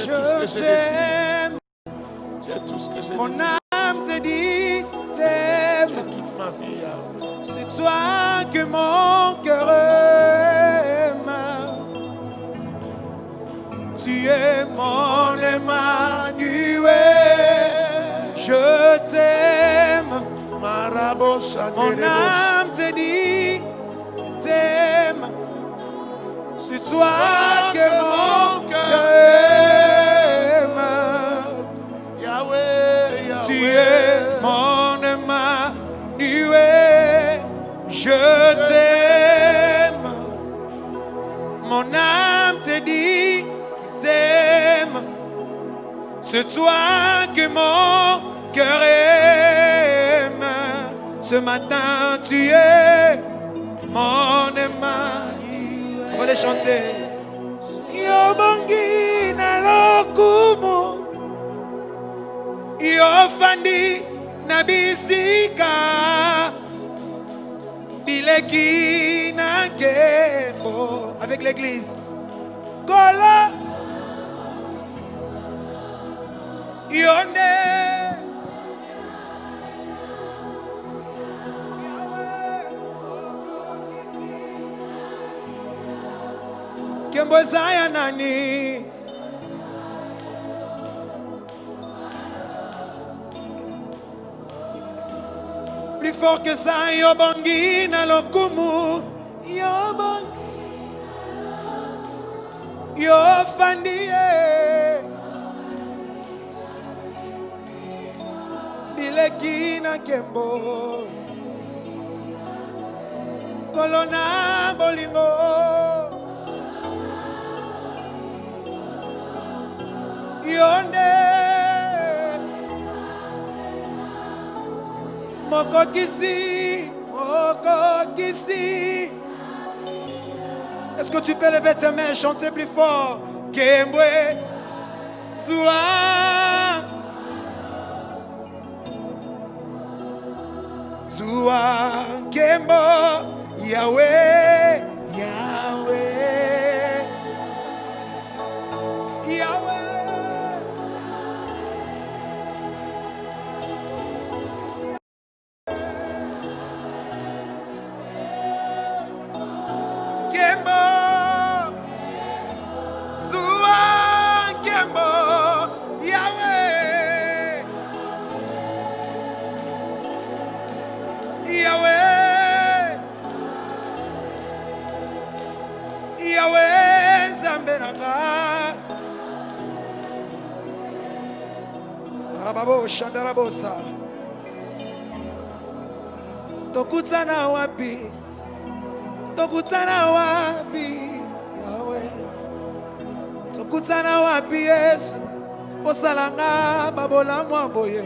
tout ce que je désire. Tu es tout ce que je désire. Mon âme te dit, t'aime. Tu es toute ma vie, Yahweh. C'est toi que mon cœur aime. Tu es mon Emmanuel. Je t'aime. Mon âme te dit, t'aime. C'est toi que mon cœur aime. Yahweh, Yahweh. Tu es mon Emmanuel. Je t'aime. Mon âme te dit qu'il t'aime. C'est toi que mon cœur aime. Ce matin, tu es mon Emmanuel. On va les chanter. Yo bangi na lokumo. Yo fandi na bisika. Bileki na kembo. Avec l'église. Kola. Yonde. Kembo zaya nani. Plus fort que ça, yo bangi na lokumu. Yo bangi. Yo fandi. Bileki na kembo. Kolona bolingo. Yonde Moko kisi. Est-ce que tu peux lever tes mains et chanter plus fort? Kembwe Zua Kembo Yahweh Shandarabosa. Tokutana wapi Yahweh. Tokutana wapi Yesu. Posalanga babola mwaboye.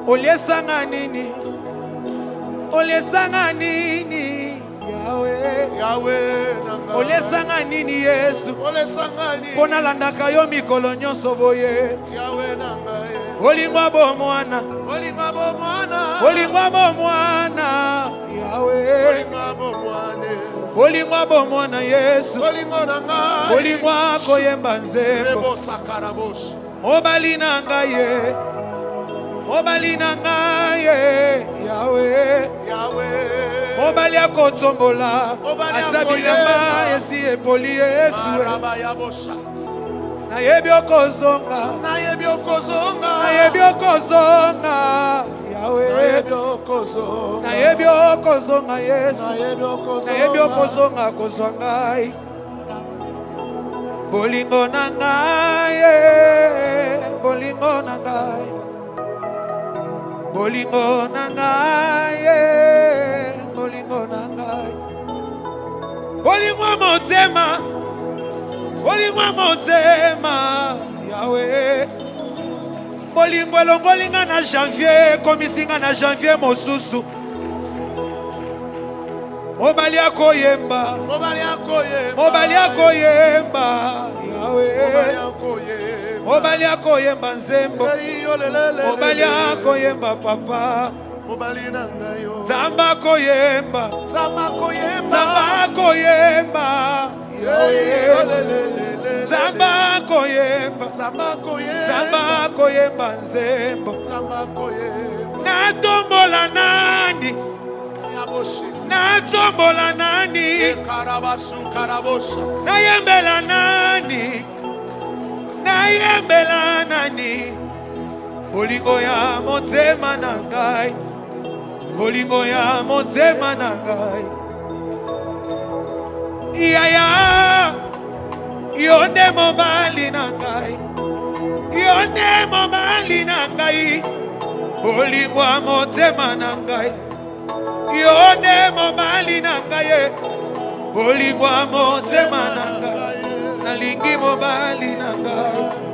Oliesanga nini Yahweh nanga. Oliesanga nini Yesu. Pona landaka yo mikolo nyonso boye. Yahweh nanga. Olingwa bo mwana Yahweh. Olingwa bo mwana Yesu. Olingwa koyemba nzembo. Mobali nanga ye Yahweh. Mobali akotombola. Atsabilema esi epoli Yesu. Nayebi okozonga Yahweh. Nayebi okozonga Yesu. Nayebi okozonga kozwangai. Bolingo na ngai. Bolingo na ngai. Bolingo motema Yahweh. Bolingo elongolinga na janvier. Komisinga na janvier mosusu. Mobali akoyemba Yahweh. Mobali akoyemba nzembo. Mobali akoyemba papa. Zamba koyemba Yahweh. Zamba koyemba Zamba koyemba Zamba koyemba nzembo Zamba koyemba natombola nani Yaboshi natombola nani Karabasu karabosha nayembela nani nayembela nani bolingo ya motema na ngai bolingo ya motema na ngai yaya yonde mobali na ngai yonde mobali na ngai bolingo ya motema na ngai yonde mobali na ngai bolingo ya motema na ngai nalingi mobali na ngai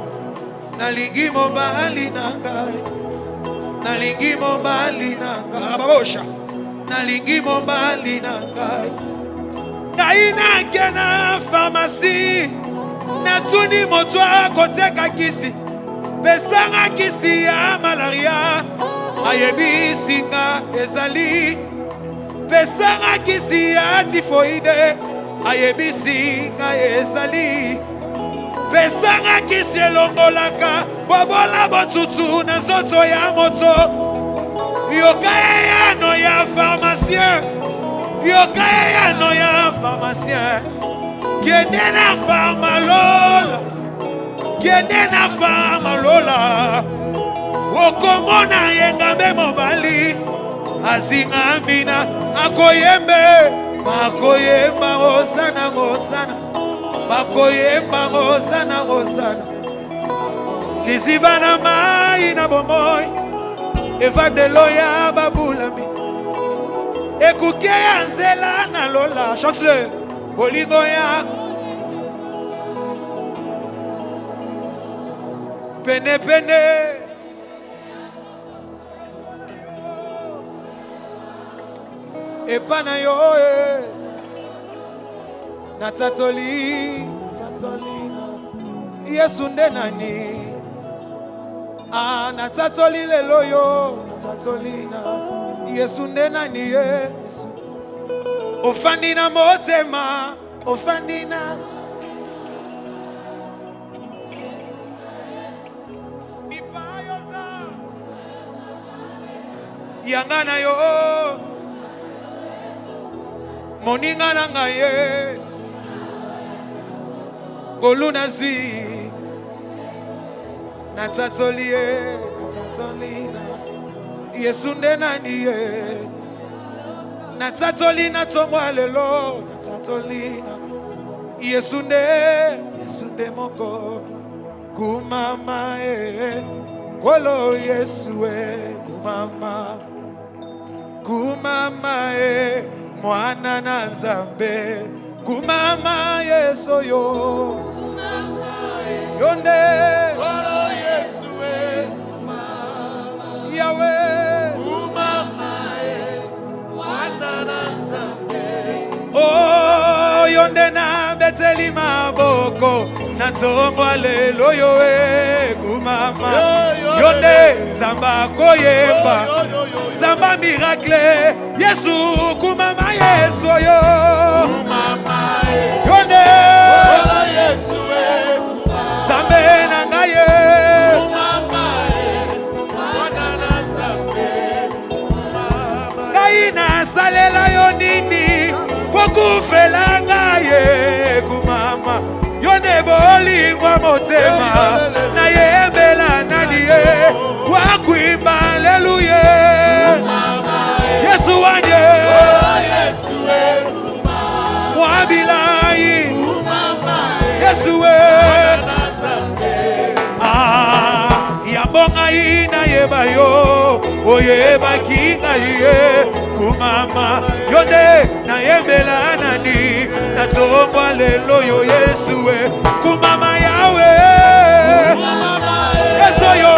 nalingi mobali na ngai nalingi mobali na ngai babosha nalingi mobali na ngai ngai nakia na pharmacie natuni moto akoteka kisi pesanga kisi ya malaria ayebisinga ezali pesanga kisi ya tifoide ayebisinga ezali pesanga kisi elongolaka bobola botutu na nzoto ya moto yokayano ya pharmacien yokayano ya pharmacien kende na pharmalola kende na pharmalola okomona yengambe mobali azingambina akoyembe makoyemba ngosana ngosana makoyemba ngosana ngosana liziba na mai na bomoi evandelo ya babulami ekuke ya nzela na lola chante-le bolingo ya pene pene epana yo natatoli natatolina yesu nde nani natatoli lelo yo natatolina yesu nde nani yesu ofandi na motema ofandi na mipayoza yanga na yo moninga na ngai ye koluna zwi natatoli ye natatolina yesu nde nani ye natatoli na tomwa lelo natatolina yesu nde moko kumama kolo yesu kumama mwana na nzambe kumama yesu yo yonde Kolo Yesu Mama Yahweh Mama Mwana na Nzambe oh yonde na beteli maboko na tongo lelo yo kumama yonde zamba koyemba zamba miracle yesu kumama yesu yo Mama yonde Kolo Yesu zambe na ngaye Mama Mwana na Nzambe Mama kaina salela yo nini pokufela ngaye kumama yonde bolingwa motema na yembela nani ye wakuimba haleluya yesu wanye Yesu mwabilai yesu yambonga ina yeba yo oyeba kinga ye kumama yonde na yembela nani na zongwa lelo yo yesu kumama yawe yesu yo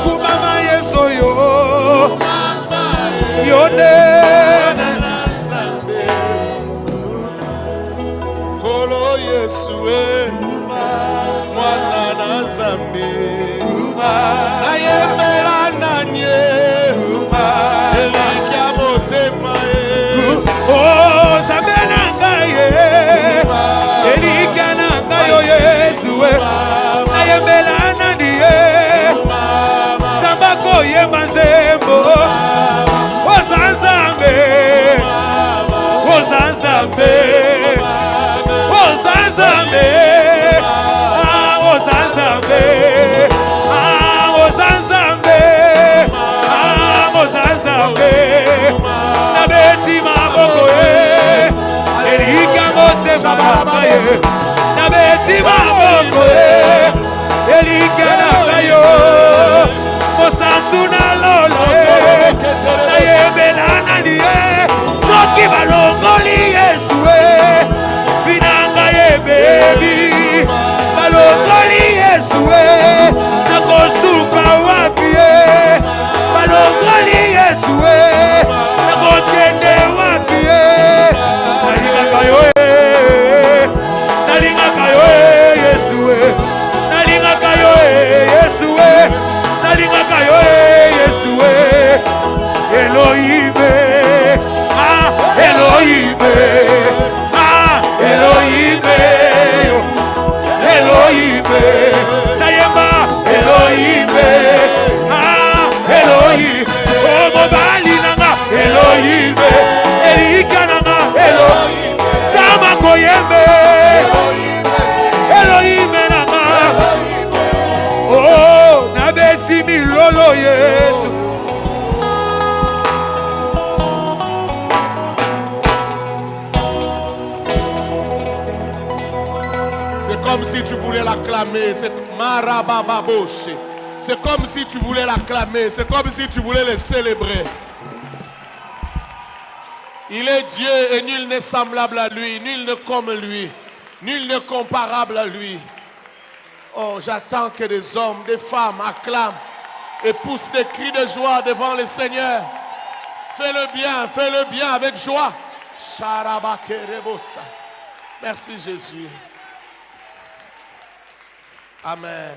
kumama yesu yo yonde Kolo Yesu Mwana na Nzambe Nayembela nanye Elikia motema oh Zambe na ngai yemba nzembo ozanzambe ozanzambe ozanzambe ozanzambe ozanzambe ozanzambe nabeti maboko elika motema maye nabeti maboko elika nayo mosanzu na lolo nayembelana niye soki balongoli Yesu vinanga yebebi balongoli Yesu nakosuka wapi balongoli Yesu nakokende wapi nalingaka yo nalingaka yo Yesu nalingaka yo Yesu nalingaka yo Yesu Elohime Elohime Elohime Elohime Nayema Elohime Elohime Oh mobali nanga Elohime Elika nanga Elohime Sama koyembe Elohime nanga Oh nabeti milolo Yesu. C'est comme si tu voulais l'acclamer. C'est Marabababoshe. C'est comme si tu voulais l'acclamer. C'est comme si tu voulais le célébrer. Il est Dieu et nul n'est semblable à lui, nul n'est comme lui, nul n'est comparable à lui. Oh, j'attends que des hommes, des femmes acclament et poussent des cris de joie devant le Seigneur. Fais-le bien avec joie. Merci Jésus. Amen.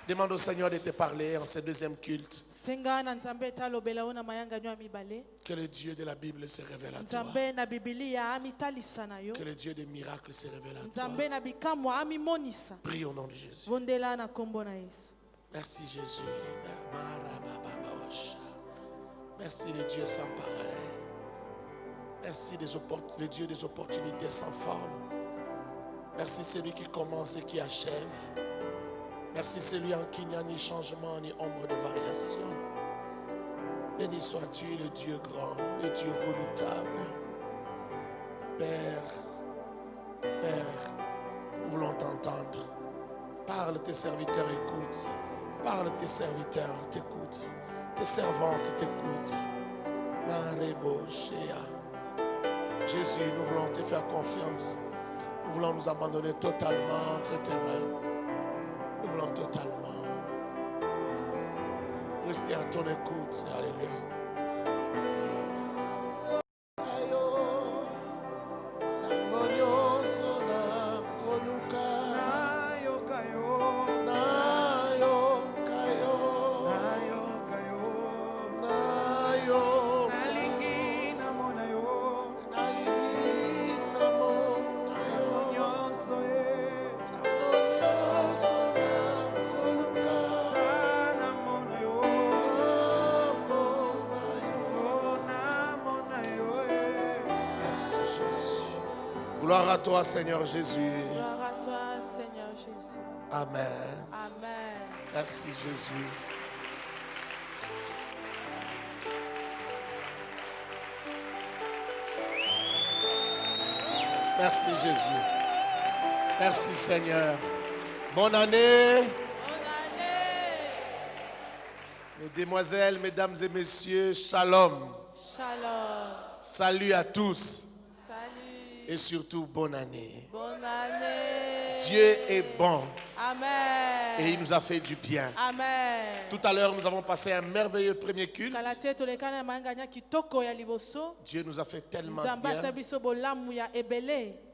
Demande au Seigneur de te parler en ce deuxième culte. Que le Dieu de la Bible se révèle à toi. Que le Dieu des miracles se révèle à toi. Prie au nom de Jésus. Merci Jésus. Merci le Dieu sans pareil. Merci le Dieu des opportunités sans forme. Merci celui qui commence et qui achève. Merci celui en qui il n'y a ni changement ni ombre de variation. Béni sois-tu le Dieu grand, le Dieu redoutable. Père, nous voulons t'entendre. Parle, tes serviteurs écoutent. Parle, tes serviteurs t'écoutent. Tes servantes t'écoutent. Jésus, nous voulons te faire confiance. Nous voulons nous abandonner totalement entre tes mains. Nous voulons totalement rester à ton écoute. Alléluia. Gloire à toi, Seigneur Jésus. Gloire à toi, Seigneur Jésus. Amen. Amen. Merci Jésus. Merci Jésus. Merci Seigneur. Bonne année. Bonne année. Mesdemoiselles, mesdames et messieurs, shalom. Shalom. Salut à tous. Salut. Et surtout, bonne année. Bonne année. Dieu est bon. Amen. Et il nous a fait du bien. Amen. Tout à l'heure, nous avons passé un merveilleux premier culte. Dieu nous a fait tellement de bien.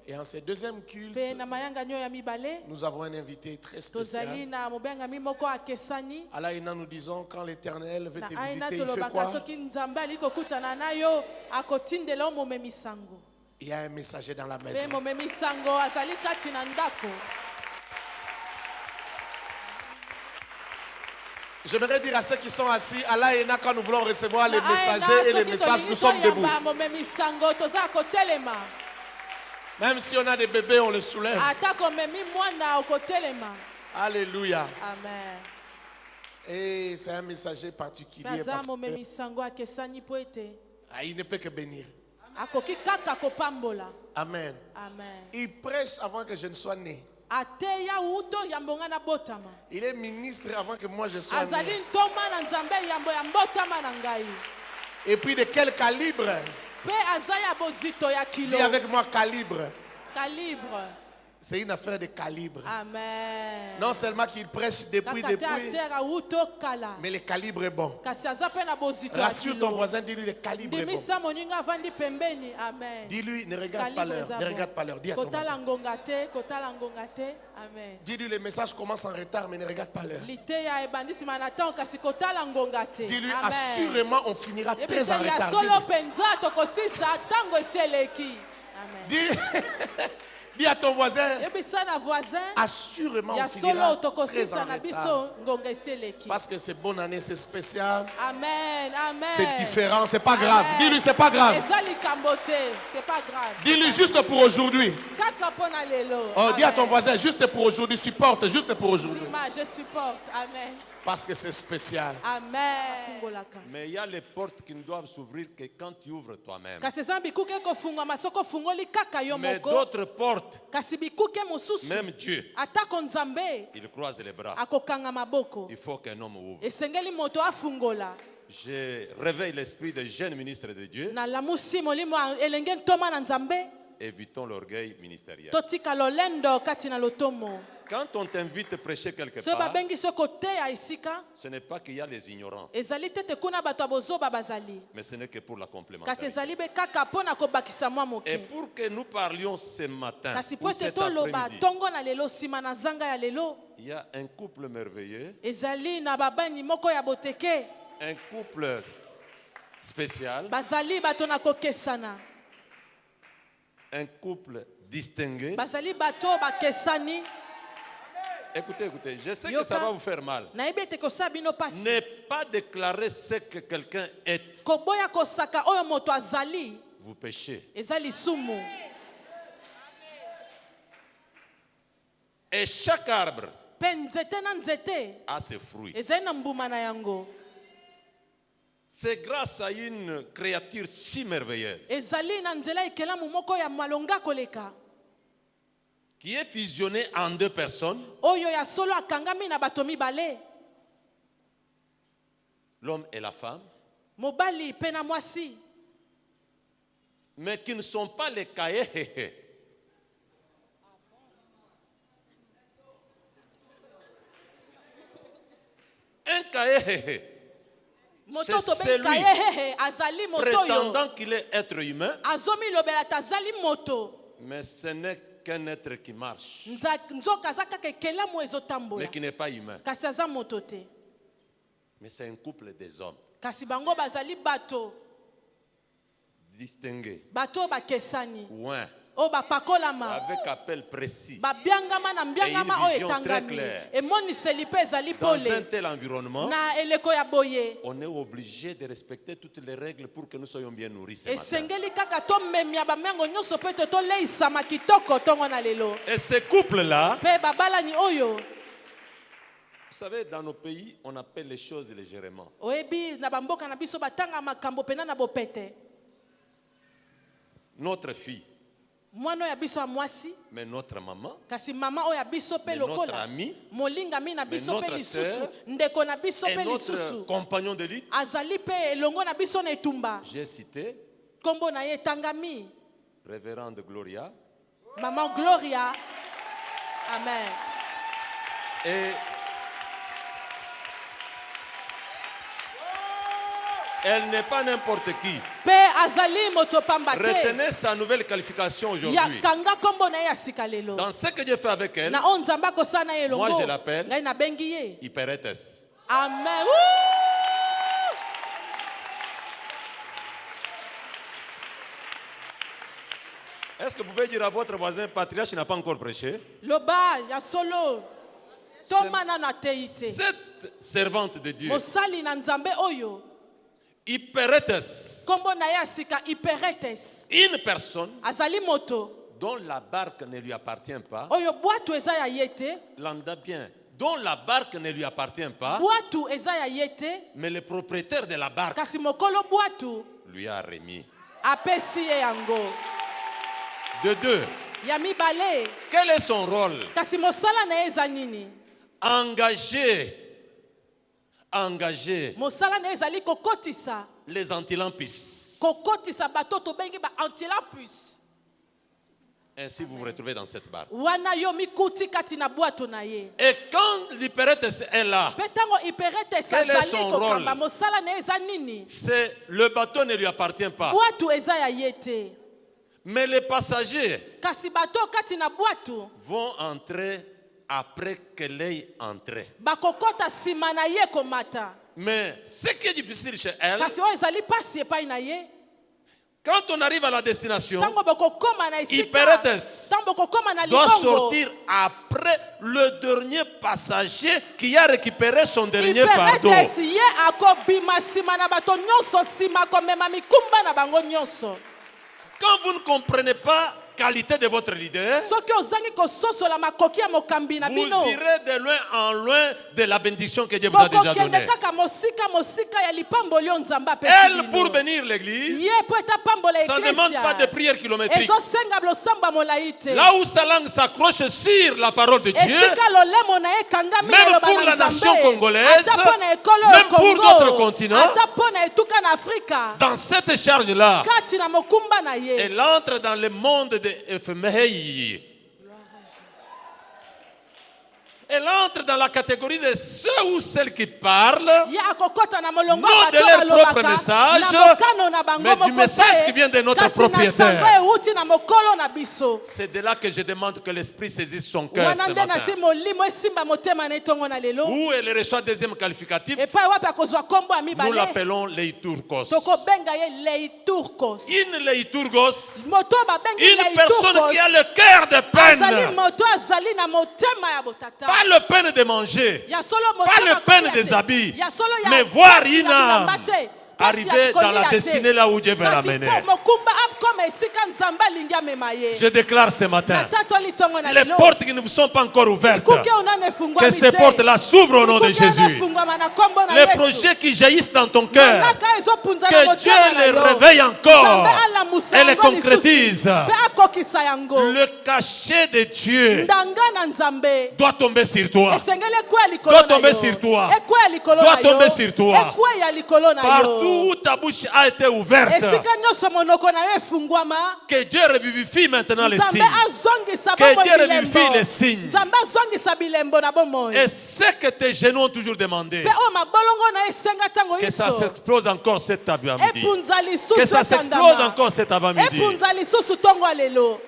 Et en ce deuxième culte, nous avons un invité très spécial. Alaïna, nous disons, quand l'Éternel veut te visiter, il fait quoi? Il y a un messager dans la maison. J'aimerais dire à ceux qui sont assis, à l'AENA, quand nous voulons recevoir les messagers et les messages, nous sommes debout. Même si on a des bébés, on les soulève. Alléluia. Amen. Et c'est un messager particulier parce qu'il ne peut que bénir. Amen. Amen. Il prêche avant que je ne sois né. Il est ministre avant que moi je sois né. Et puis de quel calibre? Dis avec moi calibre. Calibre. C'est une affaire de calibre. Amen. Non seulement qu'il prêche depuis, mais le calibre est bon. Rassure ton voisin, dis-lui le calibre est bon. Amen. Dis-lui, ne regarde pas l'heure. Ne regarde pas l'heure. Dis à ton voisin. Dis-lui, le message commence en retard, mais ne regarde pas l'heure. Dis-lui, assurément, on finira très en retard. Dis à ton voisin, assurément on finira très en retard. Parce que c'est bonne année, c'est spécial. Amen. Amen. C'est différent, c'est pas grave. Dis-lui, c'est pas grave. C'est pas grave. Dis-lui juste pour aujourd'hui. Oh, dis à ton voisin, juste pour aujourd'hui, supporte, juste pour aujourd'hui. Je supporte. Amen. Parce que c'est spécial. Amen. Mais il y a les portes qui ne doivent s'ouvrir que quand tu ouvres toi-même. Mais d'autres portes, même Dieu, il croise les bras. Il faut qu'un homme ouvre. Je réveille l'esprit des jeunes ministres de Dieu. Évitons l'orgueil ministériel. Quand on t'invite à prêcher quelque part, ce n'est pas qu'il y a les ignorants, mais ce n'est que pour la complémentarité. Et pour que nous parlions ce matin ou cet après-midi, il y a un couple merveilleux, un couple spécial, un couple distingué. Écoutez, je sais que ça va vous faire mal. Ne pas déclarer ce que quelqu'un est. Vous péchez. Et chaque arbre a ses fruits. C'est grâce à une créature si merveilleuse qui est fusionnée en deux personnes, l'homme et la femme, mais qui ne sont pas les cahiers. Un cahier, c'est celui prétendant qu'il est être humain, mais ce n'est qu'un être qui marche, mais qui n'est pas humain. Mais c'est un couple des hommes distingués, ouin, avec appel précis et une vision très claire. Dans un tel environnement, on est obligé de respecter toutes les règles pour que nous soyons bien nourris ce matin. Et ce couple-là, vous savez, dans nos pays, on appelle les choses légèrement. Notre fille, mais notre maman, mais notre ami, mais notre soeur, et notre compagnon de lit. J'ai cité Révérende Gloria. Maman Gloria. Amen. Et elle n'est pas n'importe qui. Retenez sa nouvelle qualification aujourd'hui. Dans ce que Dieu fait avec elle, moi je l'appelle hyperetes. Amen. Est-ce que vous pouvez dire à votre voisin, patriarche n'a pas encore prêché? Cette cette servante de Dieu, mosali na nzambe oyo Hyperetes, kombo na ye asika Hyperetes, une personne azali moto dont la barque ne lui appartient pas, oyo bwato eza ya ye te, l'entend bien, dont la barque ne lui appartient pas, bwato eza ya ye te, mais le propriétaire de la barque kasi mokolo bwato lui a remis. apesi ye yango. De deux, Ya mibale, quel est son rôle? kasi mosala na ye eza nini? Engager Mosala na ye ezali kokotisa, les antilampis. kokotisa bato tobengi ba antilapus. Ainsi vous vous retrouvez dans cette barque. Wana yo mikuti kati na bwato na ye. Et quand l'Hyperetes est là, Petango Hyperetes quel est azali son kokamba rôle? mosala na ye eza nini? le bateau ne lui appartient pas. Bwato eza ya ye te. Mais les passagers Kasi bato kati na bwato vont entrer après qu'elle ait entré. bakokota sima na ye komata. Mais ce qui est difficile chez elle, Kasi oyo ezali pasi epai na ye. quand on arrive à la destination, Tango bokokoma na esika, Hyperetes tango bokokoma na doit libongo, sortir après le dernier passager qui a récupéré son dernier fardeau. Hyperetes ye akobima sima na bato nyonso sima komema mikumba na bango nyonso. Quand vous ne comprenez pas la qualité de votre leader, Soki ozangi kososola makoki ya mokambi na vous bino, irez de loin en loin de la bénédiction que Dieu vous a déjà donnée. bokokende kaka mosika ya lipamboli oyo Nzambe apesi Elle, pour bino. bénir l'église, Ye po etapambola ça ne demande pas de prière kilométrique. ezosenga losambo ya molai te. Là où sa langue s'accroche sur la parole de Dieu, Esika lolemo na ye ekangami na même eloba pour na la Nzambe, nation congolaise, ata mpo na ekolo même ya pour Congo, d'autres continents, ata mpo na etuka na Afrika, dans cette charge-là, kati na mokumba na ye, elle entre dans le monde de éphémère. Elle entre dans la catégorie de ceux ou celles qui parlent, ye akokota na molongo non ya de bato leur balobaka, propre message, na mokano na bango mais du moko message te, qui vient de notre kasi na propriétaire. sango euti na mokolo na biso. C'est de là que je demande que l'Esprit saisisse son cœur Wana ce nde matin. nasi molimo esimba motema na etongo na lelo, Où elle reçoit deuxième qualificatif, epai wapi akozwa kombo ya nous mibale, l'appelons Leiturkos. tokobenga ye Leiturkos. Une Leiturgos, Moto babengi une personne Leiturkos, qui a le cœur de azali peine. moto azali na motema ya botata, Pas le peine de manger, ya solo pas motema le peine kolia des te, habits, ya solo ya mais voir pasi une na âme bilamba te, pasi arriver ya dans la kolia te. destinée là où Dieu veut Kasi l'amener. po mokumba akoma esika Nzambe alingi amema ye. Je déclare ce matin, Ata litongo na les lelo, portes qui ne vous sont pas encore ouvertes, kuke unane fungwami que ces te. portes-là s'ouvrent au nom de Kuke une Jésus. fungwama na kombo na Les Yesu. projets qui jaillissent dans ton cœur, Manaka ezopunza na que motema Dieu na les yo. réveille encore Nzambe alamusa et les yango concrétise. lisusu, mpe akokisa yango. Le cachet de Dieu Ndanga na Nzambe doit tomber sur toi. esengeli ekweya likolo Doit na tomber yo. sur toi. Ekweya likolo Doit na yo. tomber sur toi. Ekweya likolo na yo. Partout où ta bouche a été ouverte, Esika nyonso monoko na yo efungwama, que Dieu revivifie maintenant les Nzambe signes. azongisa Que bomoi Dieu bilembo. revivifie les signes. Nzambe azongisa bilembo na bomoi. Et ce que tes genoux ont toujours demandé, Mpe oyo mabolongo na yo esenga ntango que ça nyonso, s'explose encore cet après-midi. epunza lisusu Que ça s'explose otandama. encore cet avant-midi. Epunza lisusu ntongo ya lelo.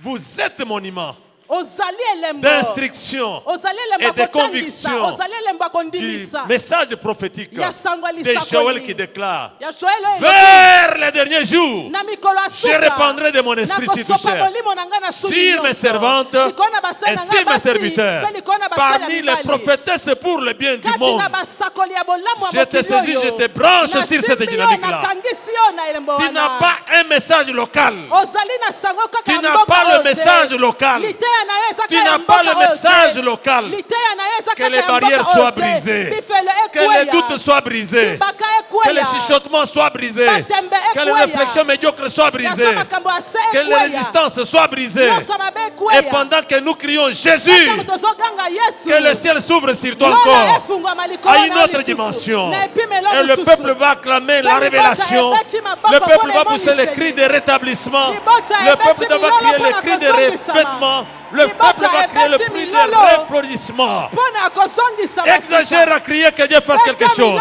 Vous êtes monument Ozali elembo. d'instruction Ozali elembo et de ya kotangisa. conviction Ozali elembo ya du kondimisa. message prophétique Ya sango ya de lisakoli. Joël qui déclare: Ya Joel oyo elobi, vers les derniers jours, na mikolo ya je suka, répandrai de mon esprit sur nakosopa toucher molimo na ngai na suni sur mes nyonso. servantes Likolo na basali et na ngai sur mes basi, serviteurs, mpe likolo na basali ya parmi les mibali. prophétesses pour le bien du Kati monde. na basakoli ya bolamu ya Je te mokili saisis, oyo, je te branche sur nasimbi cette yo, dynamique-là. nakangisi yo na elembo Tu wana. n'as pas un message local. Ozali na sango kaka Tu ya n'as mboka pas le oyo te. message local. Liteya na yo eza Tu kaka ya n'as mboka pas le oyo te. message local. Liteya na yo eza Que kaka les ya mboka barrières oyo soient te. brisées. Bifelo Que les ekweya. doutes soient brisés. Bibaka Que les ekweya. chuchotements soient brisés. Batembe Que les ekweya. réflexions médiocres soient brisées. Yaka makambo ya se Que les ekweya. résistances soient brisées. Nyonso mabe ekweya. Et pendant que nous crions Jésus, Ntango tozoganga Yesu, que le ciel s'ouvre sur toi Lola encore efungwama likolo à na une yo autre lisusu. dimension. Na epimelo Et le mosusu. peuple va acclamer la Libota révélation. ebeti maboko Le peuple mpona va pousser les emoniseli. cris de rétablissement. Libota Le peuple ebeti va milolo crier les mpona cris de kozongisama. revêtement. Le Libota peuple va crier le ebeti cri de milolo réapplaudissement. mpona kozongisa Exagère à crier que Dieu fasse quelque chose.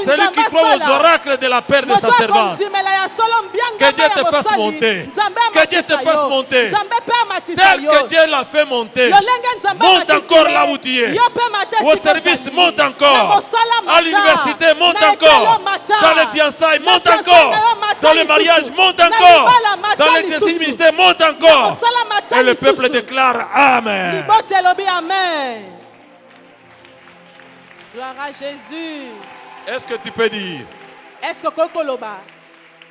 Celui qui croit aux oracles de la paix de sa servante, que Dieu te fasse monter. Que Dieu te fasse monter. Tel que Dieu l'a fait monter. Monte encore là où tu es. Au service, monte encore. À l'université, monte encore. Dans les fiançailles, monte encore. Dans le mariage, monte encore. Dans l'exercice ministère, monte encore. Et le peuple déclare Amen. Gloire à Jésus. Est-ce que tu peux dire? Est-ce que kokoloba?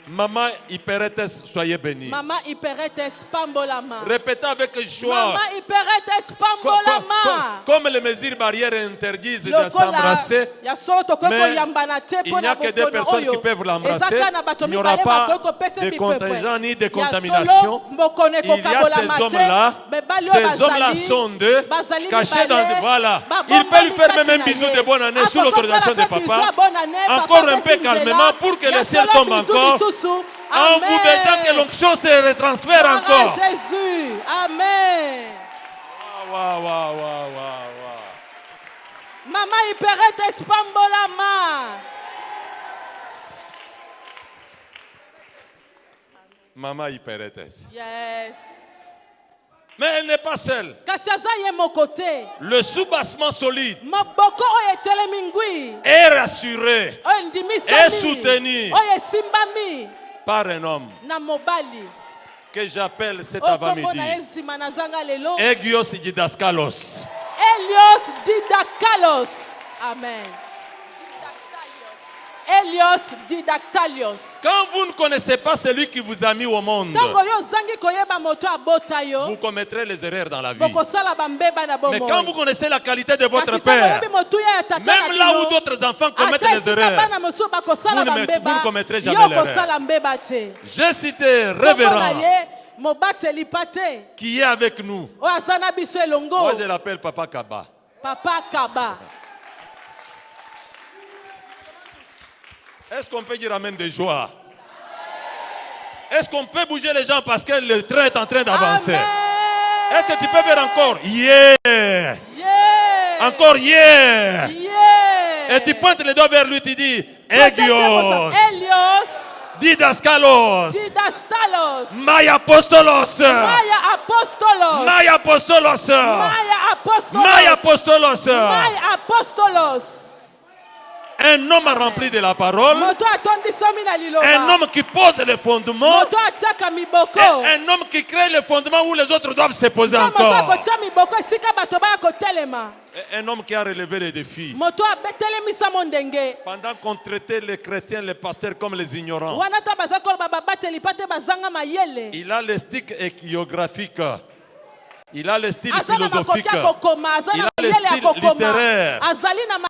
Maman Hyperetes, soyez bénie. Maman Hyperetes Pambolama. Répétez avec joie. Maman Hyperetes Pambolama. Comme les mesures barrières interdisent de s'embrasser, mais il n'y a que des personnes qui peuvent l'embrasser. Il n'y aura pas de contingent ni de contamination. Il y a ces hommes-là. Ces hommes-là sont deux, cachés dans... Voilà. Il peut lui faire même un bisou de bonne année sous l'autorisation de papa. Encore un peu calmement pour que le ciel tombe encore. En vous baisant que l'onction se retransfère encore. Jésus. Amen. Wow. Maman Hyperetes Pambolama. Maman Hyperetes. Yes. Mais elle n'est pas seule. côté. Le soubassement solide est rassuré, est soutenu par un homme que j'appelle cet avant-midi Egios Didaskalos. Elios Didakalos. Amen. Elios Didactalios. Quand vous ne connaissez pas celui qui vous a mis au monde, vous commettrez les erreurs dans la vie. Mais quand vous connaissez la qualité de votre Père, même là où d'autres enfants commettent les erreurs, vous ne commettrez jamais l'erreur. J'ai cité révérend qui est avec nous. Moi je l'appelle Papa Kaba. Papa Kaba. Est-ce qu'on peut dire amen de joie? Est-ce qu'on peut bouger les gens parce que le train est en train d'avancer? Est-ce que tu peux faire encore? Yeah! Encore yeah! Et tu pointes les doigts vers lui, tu dis Egios! Didaskalos! Maya Apostolos! Maya Apostolos! Un homme rempli de la parole, un homme qui pose les fondements, un homme qui crée les fondements où les autres doivent se poser encore. Un homme qui a relevé les défis. Pendant qu'on traitait les chrétiens, les pasteurs comme les ignorants, il a le style géographique. Il a le style philosophique, il a le style littéraire,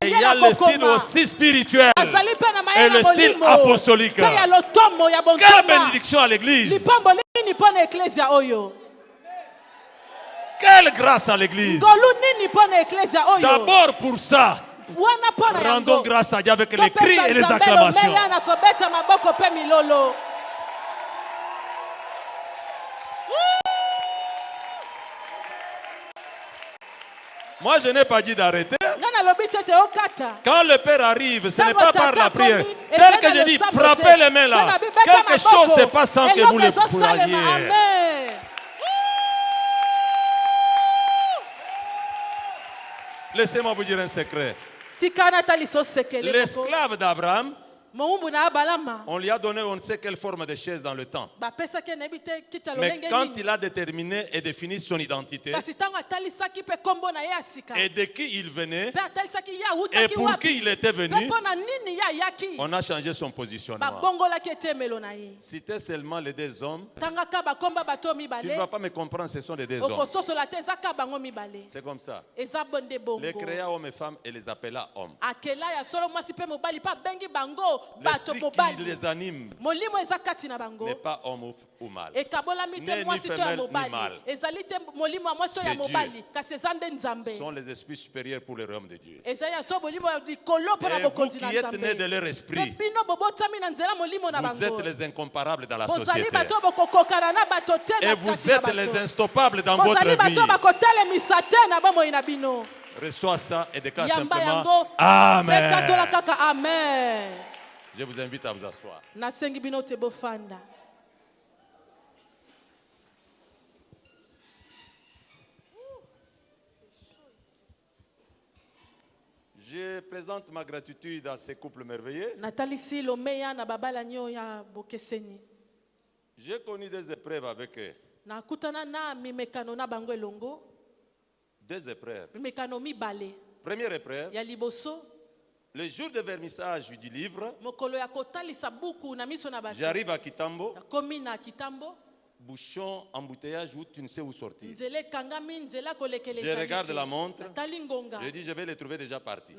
et il a le style aussi spirituel et le style apostolique. Quelle bénédiction à l'église! Quelle grâce à l'église! D'abord pour ça, rendons grâce à Dieu avec les cris et les acclamations. Moi, je n'ai pas dit d'arrêter. Quand le Père arrive, ce n'est pas par la prière. Tel que je dis, frappez les mains là. Quelque chose se passe sans que vous le voyiez. Laissez-moi vous dire un secret. L'esclave d'Abraham, on lui a donné on ne sait quelle forme de chaise dans le temps. Mais quand il a déterminé et défini son identité, et de qui il venait, et pour qui il était venu, on a changé son positionnement. C'était seulement les deux hommes. Tu ne vas pas me comprendre, ce sont les deux hommes. C'est comme ça. Les créa hommes et femmes et les appela hommes. L'esprit qui les anime n'est pas homme ou mal, ni femelle ni mâle. C'est Dieu. Ce sont les esprits supérieurs pour le royaume de Dieu. Et vous qui êtes nés de leur esprit, vous êtes les incomparables dans la société. Et vous êtes les instoppables dans votre vie. Reçois ça et déclare simplement Amen. Je vous invite à vous asseoir. Je présente ma gratitude à ces couples merveilleux. J'ai connu des épreuves avec eux. Des épreuves. Première épreuve, Le jour de vernissage du livre, j'arrive à Kitambo. Bouchon, embouteillage où tu ne sais où sortir. Je regarde la montre. Je dis, je vais les trouver déjà partis.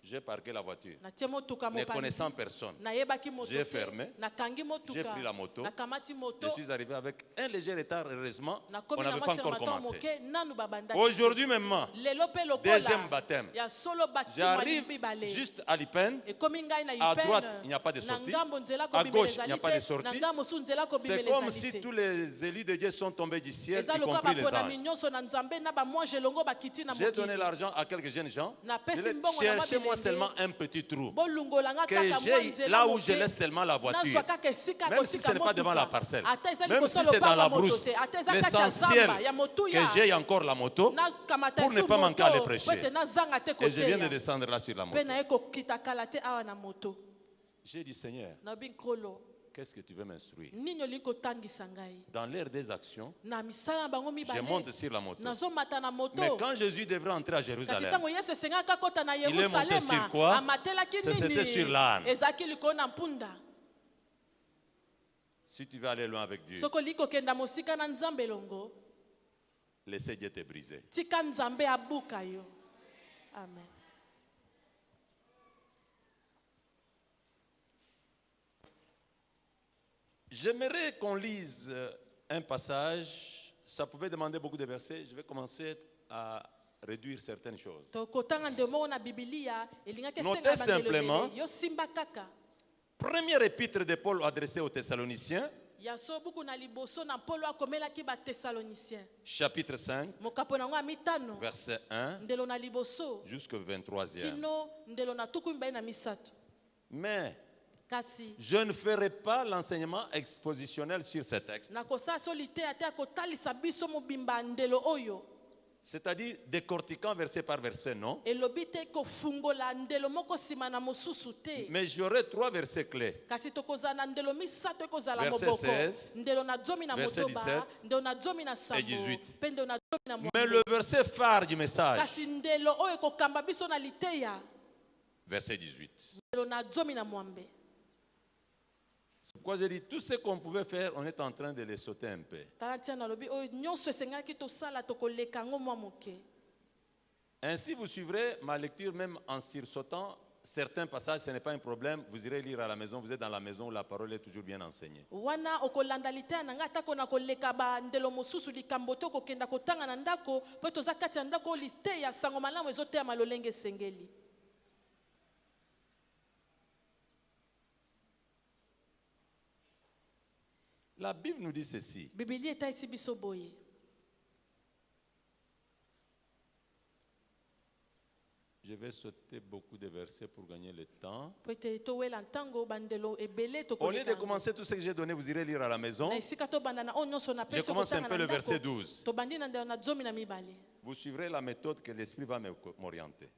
J'ai parqué la voiture. Ne connaissant personne. J'ai fermé. J'ai pris la moto. Je suis arrivé avec un léger retard, heureusement. On n'avait pas encore commencé. Aujourd'hui même, deuxième baptême. J'arrive juste à l'Ipen. À droite, il n'y a pas de sortie. À gauche, il n'y a pas de sortie. C'est comme si tous les élus de Dieu sont tombés du ciel, y compris les anges. J'ai donné l'argent à quelques jeunes gens. Cherchez-moi seulement un petit trou. Que j'ai là où je laisse seulement la voiture. Même si ce n'est pas devant la parcelle. Même si c'est dans la brousse. L'essentiel que j'ai encore la moto pour ne pas manquer à le prêcher. Et je viens de descendre là sur la moto. J'ai dit, Seigneur, qu'est-ce que tu veux m'instruire? Dans l'ère des actions, je monte sur la moto. Mais quand Jésus devrait entrer à Jérusalem, il est monté sur quoi? C'était sur l'âne. Si tu veux aller loin avec Dieu, laissez Dieu te briser. Amen. J'aimerais qu'on lise un passage. Ça pouvait demander beaucoup de versets. Je vais commencer à réduire certaines choses. Notez simplement, première épître de Paul adressée aux Thessaloniciens, chapitre 5, verset 1 jusqu'au 23e. Mais je ne ferai pas l'enseignement expositionnel sur ce texte. C'est-à-dire décortiquant verset par verset, non? Mais j'aurai 3 versets clés. Verset 16, verset 17 et 18. Mais le verset phare du message, verset 18. C'est pourquoi j'ai dit, tout ce qu'on pouvait faire, on est en train de les sauter un peu. Ainsi, vous suivrez ma lecture même en sursautant certains passages, ce n'est pas un problème. Vous irez lire à la maison, vous êtes dans la maison où la parole est toujours bien enseignée. La Bible nous dit ceci. Je vais sauter beaucoup de versets pour gagner le temps. Au lieu de commencer tout ce que j'ai donné, vous irez lire à la maison. Je commence un peu le verset 12. Vous suivrez la méthode que l'Esprit va m'orienter.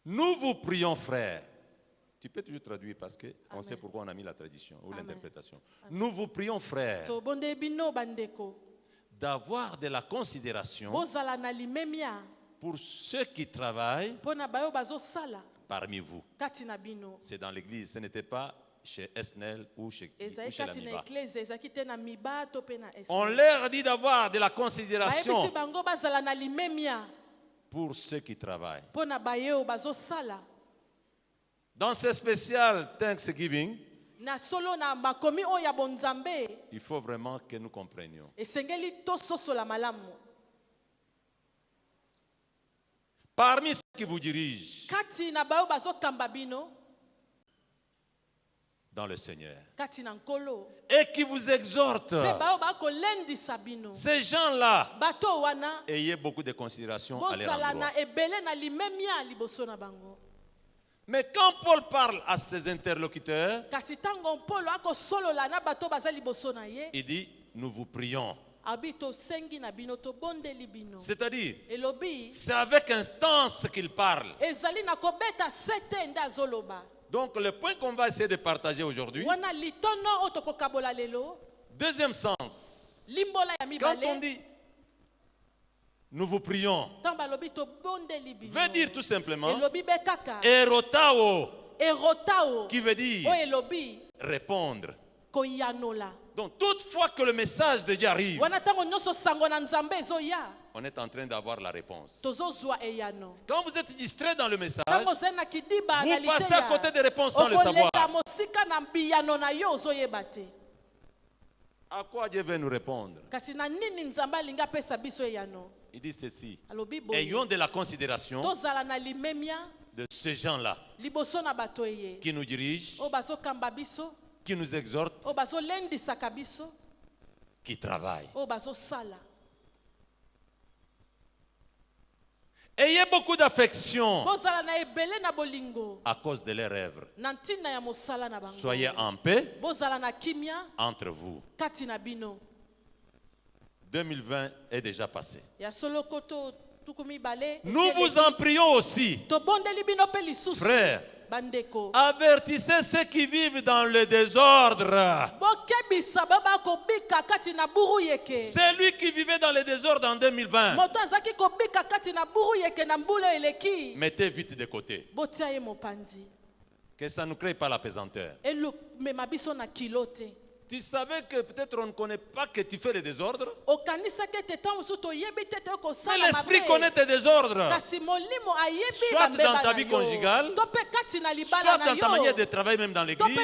Nous vous prions, frères. Tu peux toujours traduire parce qu'on sait pourquoi on a mis la tradition ou l'interprétation. Nous vous prions, frères, d'avoir de la considération pour ceux qui travaillent parmi vous. C'est dans l'église, ce n'était pas chez Esnel ou chez la Miba. On leur dit d'avoir de la considération pour ceux qui travaillent. Dans ce spécial Thanksgiving, il faut vraiment que nous comprenions. Parmi ceux qui vous dirigent dans le Seigneur et qui vous exhortent, ces gens-là, ayez beaucoup de considération à leur endroit. Mais quand Paul parle à ses interlocuteurs, il dit, nous vous prions. C'est-à-dire, c'est avec instance qu'il parle. Donc le point qu'on va essayer de partager aujourd'hui, deuxième sens, quand on dit Nous vous prions. Veut dire tout simplement erotao, qui veut dire répondre. Donc toutefois que le message de Dieu arrive, on est en train d'avoir la réponse. Quand vous êtes distrait dans le message, vous passez à côté des réponses sans le savoir. À quoi Dieu veut nous répondre? Il dit ceci: ayons de la considération de ces gens-là qui nous dirigent, qui nous exhortent, qui travaillent. Ayez beaucoup d'affection à cause de leurs œuvres. Soyez en paix entre vous. 2020 est déjà passé. Nous vous en prions aussi, frères. Avertissez ceux qui vivent dans le désordre. Celui qui vivait dans le désordre en 2020, mettez vite de côté. Que ça ne crée pas la pesanteur. Tu savais que peut-être on ne connaît pas que tu fais le désordre. Mais l'esprit connaît tes désordres. Soit dans ta vie conjugale, soit dans ta manière de travailler même dans l'église.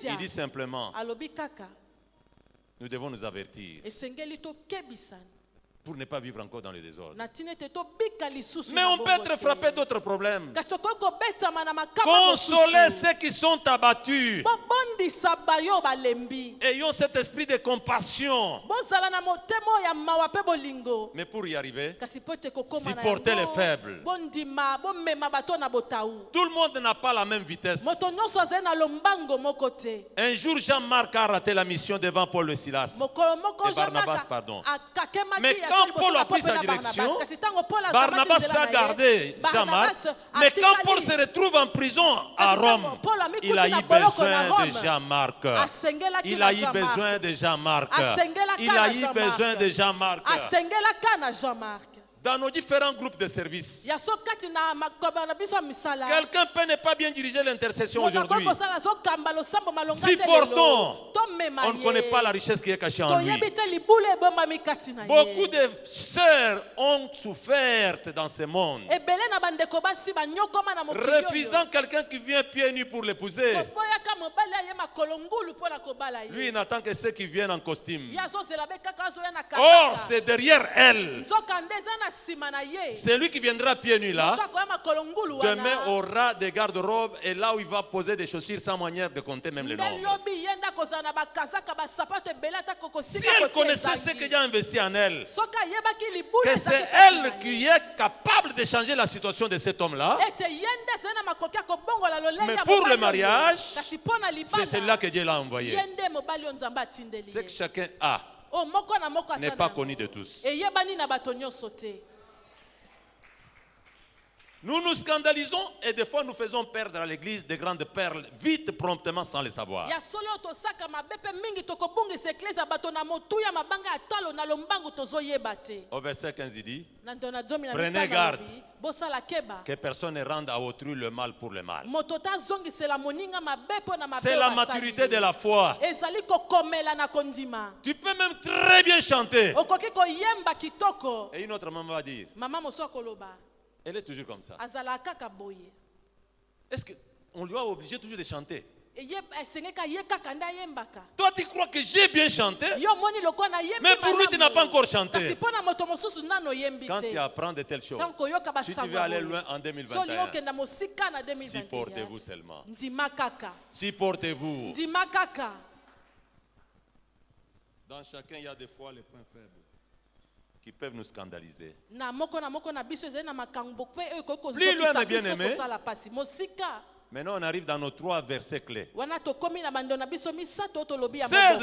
Il dit simplement, nous devons nous avertir pour ne pas vivre encore dans le désordre. Mais on peut être frappé d'autres problèmes. Consolez ceux qui sont abattus. Ayons cet esprit de compassion. Mais pour y arriver, supportez les faibles. Tout le monde n'a pas la même vitesse. Un jour, Jean-Marc a raté la mission devant Paul et Silas. Et Barnabas, pardon. Mais quand Paul a pris sa direction, Barnabas a gardé Jean-Marc. Mais quand Paul se retrouve en prison à Rome, il a eu besoin de Jean-Marc. Il a eu besoin de Jean-Marc. Il a eu besoin de Jean-Marc. Dans nos différents groupes de services, quelqu'un peut ne pas bien diriger l'intercession aujourd'hui. Supportons. On ne connaît pas la richesse qui est cachée en lui. Beaucoup de sœurs ont souffert dans ce monde, refusant quelqu'un qui vient pieds nus pour l'épouser. Lui, il n'attend que ceux qui viennent en costume. Or, c'est derrière elle. Celui qui viendra pieds nus là, demain aura des garde-robes, et là où il va poser des chaussures sans manière de compter même le nombre. Si elle connaissait ce que Dieu a investi en elle, que c'est elle qui est capable de changer la situation de cet homme-là, mais pour le mariage, c'est celui-là que Dieu l'a envoyé. Ce que chacun a n'est pas connu de tous. Nous nous scandalisons et des fois nous faisons perdre à l'église de grandes perles vite, promptement, sans le savoir. Au verset 15 il dit: prenez garde que personne ne rende à autrui le mal pour le mal. C'est la maturité de la foi. Tu peux même très bien chanter. Et une autre maman va dire: elle est toujours comme ça. Est-ce qu'on lui a obligé toujours de chanter? Toi tu crois que j'ai bien chanté, mais pour lui tu n'as pas encore chanté. Quand tu apprends de telles choses, si tu veux aller loin en 2021, supportez-vous seulement. Supportez-vous. Dans chacun il y a des fois les points faibles qui peuvent nous scandaliser. Plus loin, mes bien-aimés. Maintenant on arrive dans nos 3 versets clés. 16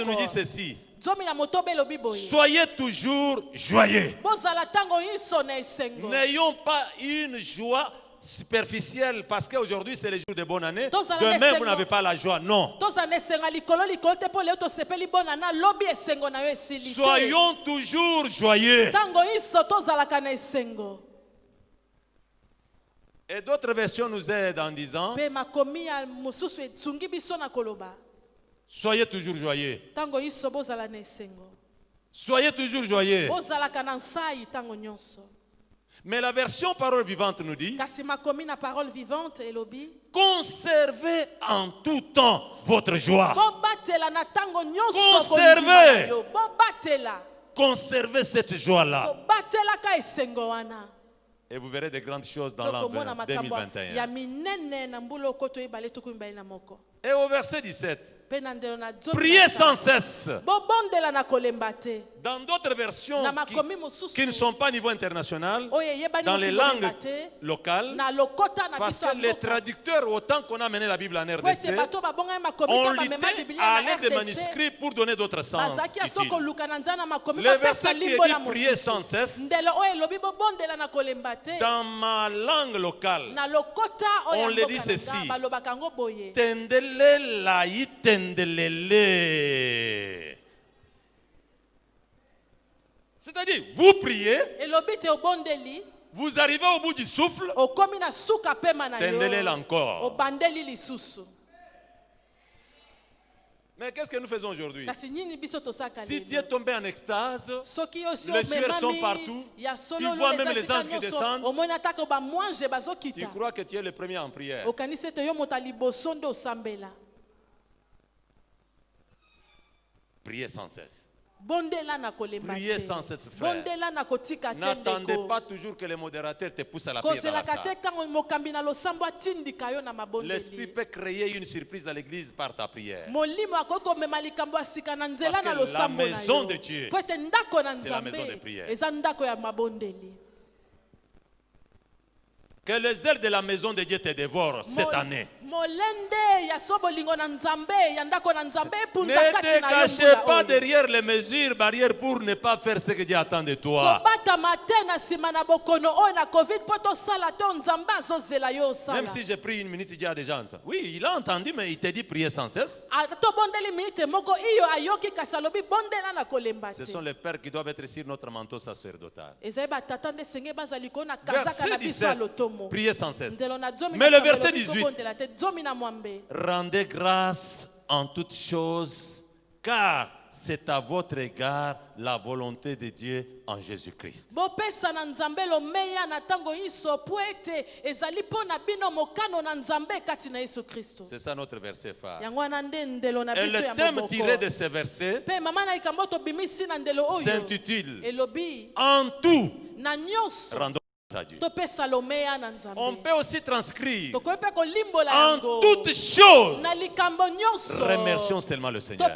nous dit ceci: soyez toujours joyeux. N'ayons pas une joie superficielle parce qu'aujourd'hui c'est le jour de bonne année. Demain vous n'avez pas la joie. Non. Soyons toujours joyeux. Et d'autres versions nous aident en disant soyez toujours joyeux. Soyez toujours joyeux. Mais la version parole vivante nous dit conservez en tout temps votre joie. Conservez cette joie-là. Et vous verrez de grandes choses dans l'an 2021. Et au verset 17. Priez sans cesse. Dans d'autres versions qui ne sont pas au niveau international, dans les langues locales, parce que les traducteurs, autant qu'on a mené la Bible en RDC, ont lutté à aller des manuscrits pour donner d'autres sens utiles. Le verset qui est dit priez sans cesse, dans ma langue locale, on le dit ceci: Tendele la itendelele. C'est-à-dire, vous priez, vous arrivez au bout du souffle, tendez-le encore. Mais qu'est-ce que nous faisons aujourd'hui? Si tu es tombé en extase, les sueurs sont partout, tu vois même les anges qui descendent, tu crois que tu es le premier en prière. Priez sans cesse. Priez sans cesse, frère. N'attendez pas toujours que les modérateurs te poussent à la prière dans la salle. L'esprit peut créer une surprise à l'église par ta prière. Parce que la maison de Dieu, c'est la maison de prière. Que les ailes de la maison de Dieu te dévorent cette année. Ne te cachez pas derrière les mesures barrières pour ne pas faire ce que Dieu attend de toi. Même si j'ai pris une minute, Dieu a déjà entendu. Oui, il a entendu, mais il te dit prier sans cesse. Ce sont les pères qui doivent être sur notre manteau sacerdotal. Verset 17. Priez sans cesse. Mais le verset 18. Rendez grâce en toutes choses, car c'est à votre égard la volonté de Dieu en Jésus-Christ. C'est ça notre verset phare. Et le thème tiré de ce verset s'intitule En tout, rendons à Dieu. On peut aussi transcrire en toutes choses, remercions seulement le Seigneur.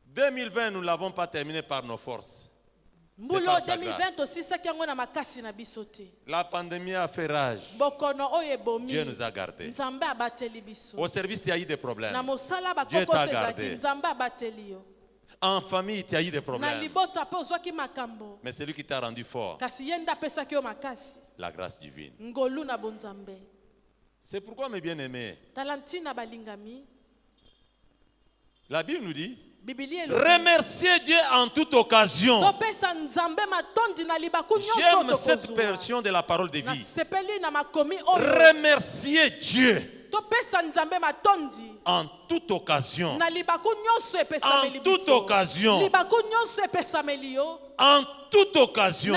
2020, nous ne l'avons pas terminé par nos forces. C'est par sa grâce. La pandémie a fait rage. Dieu nous a gardés. Au service, il y a eu des problèmes. Dieu t'a gardé. En famille, tu as eu des problèmes. Mais c'est lui qui t'a rendu fort. La grâce divine. C'est pourquoi, mes bien-aimés, la Bible nous dit remerciez Dieu en toute occasion. J'aime cette version de la parole de vie. Remerciez Dieu en toute occasion. En toute occasion. En toute occasion.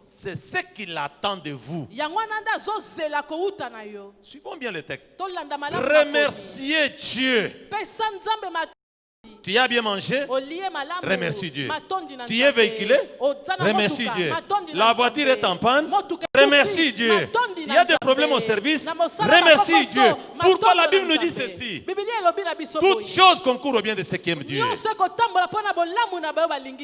C'est ce qu'il attend de vous. Suivons bien le texte. Remerciez Dieu. Tu as bien mangé? Remercie Dieu. Tu es véhiculé? Remercie Dieu. La voiture est en panne? Remercie Dieu. Il y a des problèmes au service? Remercie Dieu. Pourquoi la Bible nous dit ceci? Toutes choses concourent au bien de ceux qui aiment Dieu.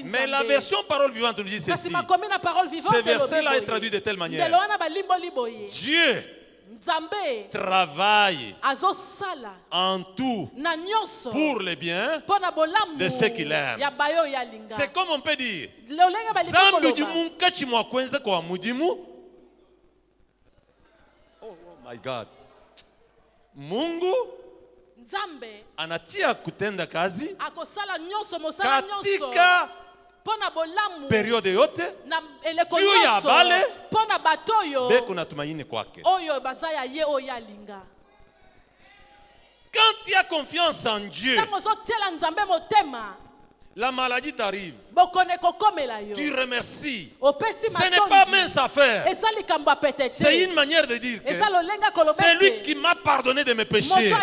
Mais la version parole vivante nous dit ceci. Ce verset-là est traduit de telle manière. Dieu travaille en tout pour le bien de ceux qu'il aime. C'est comme on peut dire, oh my God, Mungu anatia kutenda kazi katika periode yote juu ya bale beko na tumaini kwake. Quand tu as confiance en Dieu, la maladie t'arrive, tu remercies. Ce n'est pas mince affaire. C'est une manière de dire que c'est lui qui m'a pardonné de mes péchés.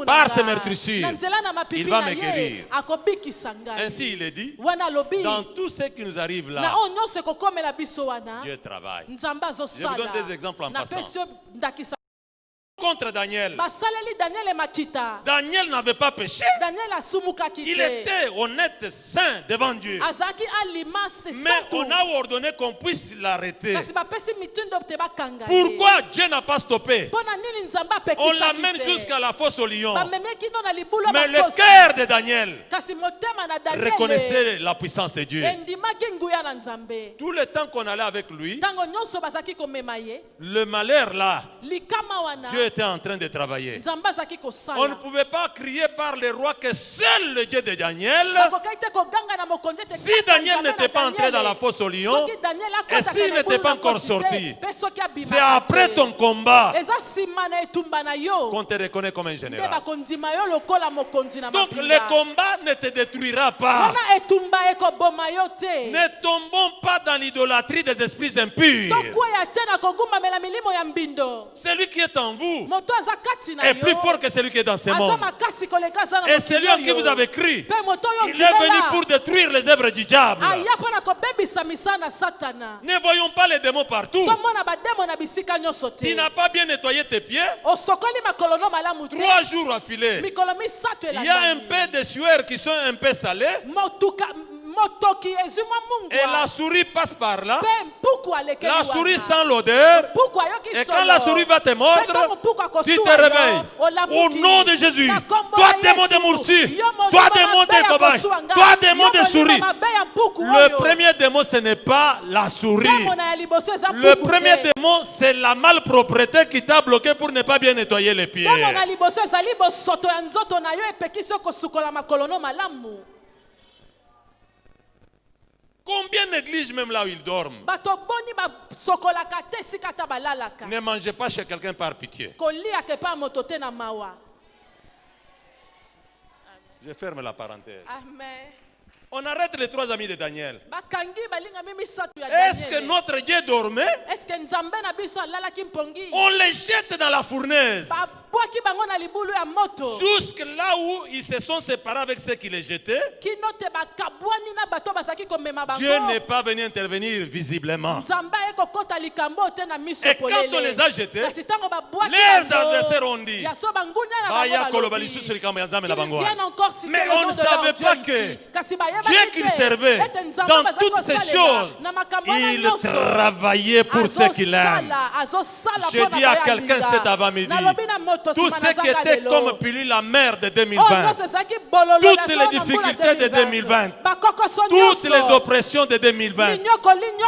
Par ses meurtrissures, il va me guérir. Ainsi il est dit, dans tout ce qui nous arrive là, Dieu travaille. Je vous donne des exemples en passant. Contre Daniel. Daniel n'avait pas péché. Il était honnête, saint devant Dieu. Mais on a ordonné qu'on puisse l'arrêter. Pourquoi Dieu n'a pas stoppé? On l'amène jusqu'à la fosse au lion. Mais le cœur de Daniel reconnaissait la puissance de Dieu. Tout le temps qu'on allait avec lui, le malheur là, Dieu était en train de travailler. On ne pouvait pas crier par le roi que seul le Dieu de Daniel. Si Daniel n'était pas entré dans la fosse au lion, et s'il n'était pas encore sorti, c'est après ton combat qu'on te reconnaît comme un général. Donc le combat ne te détruira pas. Ne tombons pas dans l'idolâtrie des esprits impurs. Celui qui est en vous est plus fort que celui qui est dans ce monde. Et celui en qui vous avez cru, il est venu pour détruire les œuvres du diable. Ne voyons pas les démons partout. Tu n'as pas bien nettoyé tes pieds. 3 jours affilés. Il y a un peu de sueur qui sont un peu salés. Et la souris passe par là. La souris sent l'odeur. Et quand la souris va te mordre, tu te réveilles. Au nom de Jésus, toi démon de moursi, toi démon de cobaye, toi démon de souris. Le premier démon, ce n'est pas la souris. Le premier démon, c'est la malpropreté qui t'a bloqué pour ne pas bien nettoyer les pieds. Combien négligent même là où ils dorment? Ne mangez pas chez quelqu'un par pitié. Je ferme la parenthèse. Amen. On arrête les 3 amis de Daniel. Est-ce que notre Dieu dormait? On les jette dans la fournaise. Jusque là où ils se sont séparés avec ceux qui les jetaient. Dieu n'est pas venu intervenir visiblement. Et quand on les a jetés, les adversaires ont dit, mais on ne savait pas que Dieu qu'il servait, dans toutes ces choses, il travaillait pour ceux qu'il aime. Je dis à quelqu'un cet avant-midi, tout ce qui était comme pilule la mer de 2020, toutes les difficultés de 2020, toutes les oppressions de 2020,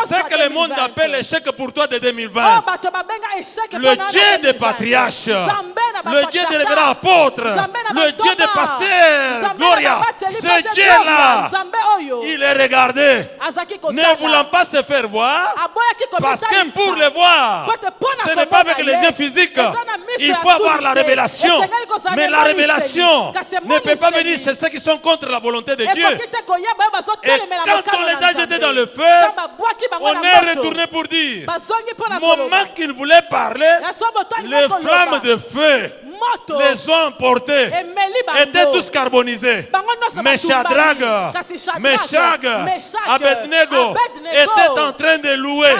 ce que le monde appelle l'échec pour toi de 2020, le Dieu des patriarches, le Dieu des révérends apôtres, le Dieu des pasteurs, Gloria, ce Dieu-là, il est regardé, ne voulant pas se faire voir, parce que pour le voir, ce n'est pas avec les yeux physiques, il faut avoir la révélation. Mais la révélation ne peut pas venir chez ceux qui sont contre la volonté de Dieu. Et quand on les a jetés dans le feu, on est retourné pour dire, moment qu'ils voulaient parler, les flammes de feu les ont emportés, étaient tous carbonisés. Mais Shadrach, Meshach, Abednego étaient en train de louer.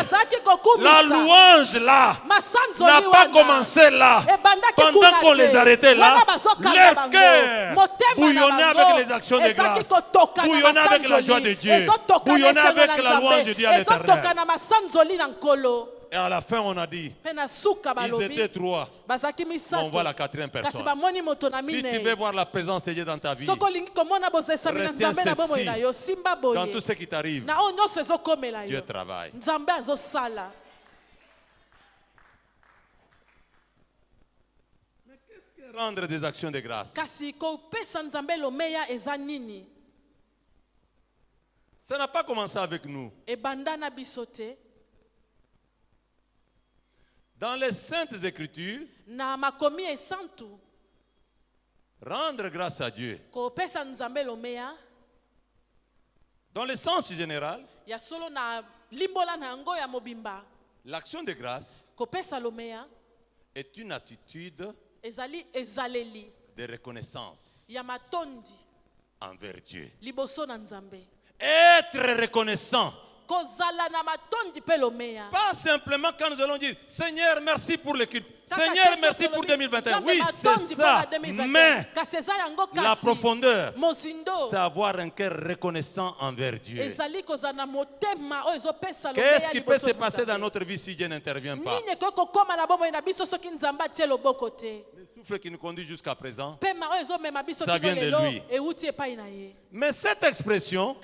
La louange là n'a pas commencé là. Pendant qu'on les arrêtait là, leur cœur bouillonnait avec les actions de grâce, bouillonnait avec la joie de Dieu, bouillonnait avec la louange de Dieu à l'Éternel. à la fin, on a dit, ils étaient 3. On voit la 4e personne. Si tu veux voir la présence de Dieu dans ta vie, retiens ceci. Dans tout ce qui t'arrive, Dieu travaille. Mais qu'est-ce que rendre des actions de grâce? Ça n'a pas commencé avec nous. Dans les Saintes Écritures, rendre grâce à Dieu, dans le sens général, l'action de grâce est une attitude de reconnaissance envers Dieu. Être reconnaissant. Pas simplement quand nous allons dire Seigneur, merci pour le culte. Seigneur, merci pour 2021. Oui, c'est ça. Mais la profondeur, c'est avoir un cœur reconnaissant envers Dieu. Qu'est-ce qui peut se passer dans notre vie si Dieu n'intervient pas? Le souffle qui nous conduit jusqu'à présent, ça vient de lui. Mais cette expression,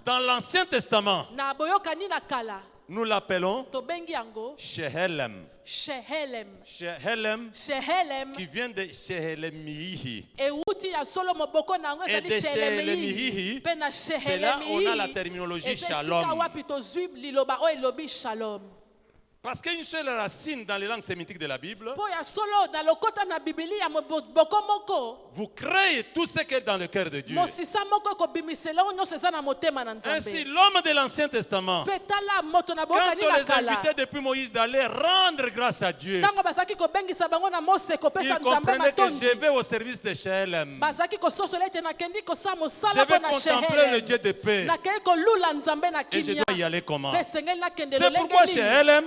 dans l'Ancien Testament, nous l'appelons Shehelem. Shehelem, qui vient de Shehelemihi. Et de Shehelemihi, c'est là où on a la terminologie Shalom. Parce qu'il y a une seule racine dans les langues sémitiques de la Bible. Vous créez tout ce qui est dans le cœur de Dieu. Ainsi, l'homme de l'Ancien Testament, quand on les invitait depuis Moïse d'aller rendre grâce à Dieu, ils comprenaient que je vais au service de Shalem. Je vais contempler le Dieu de paix. Et je dois y aller comment? C'est pourquoi Shalem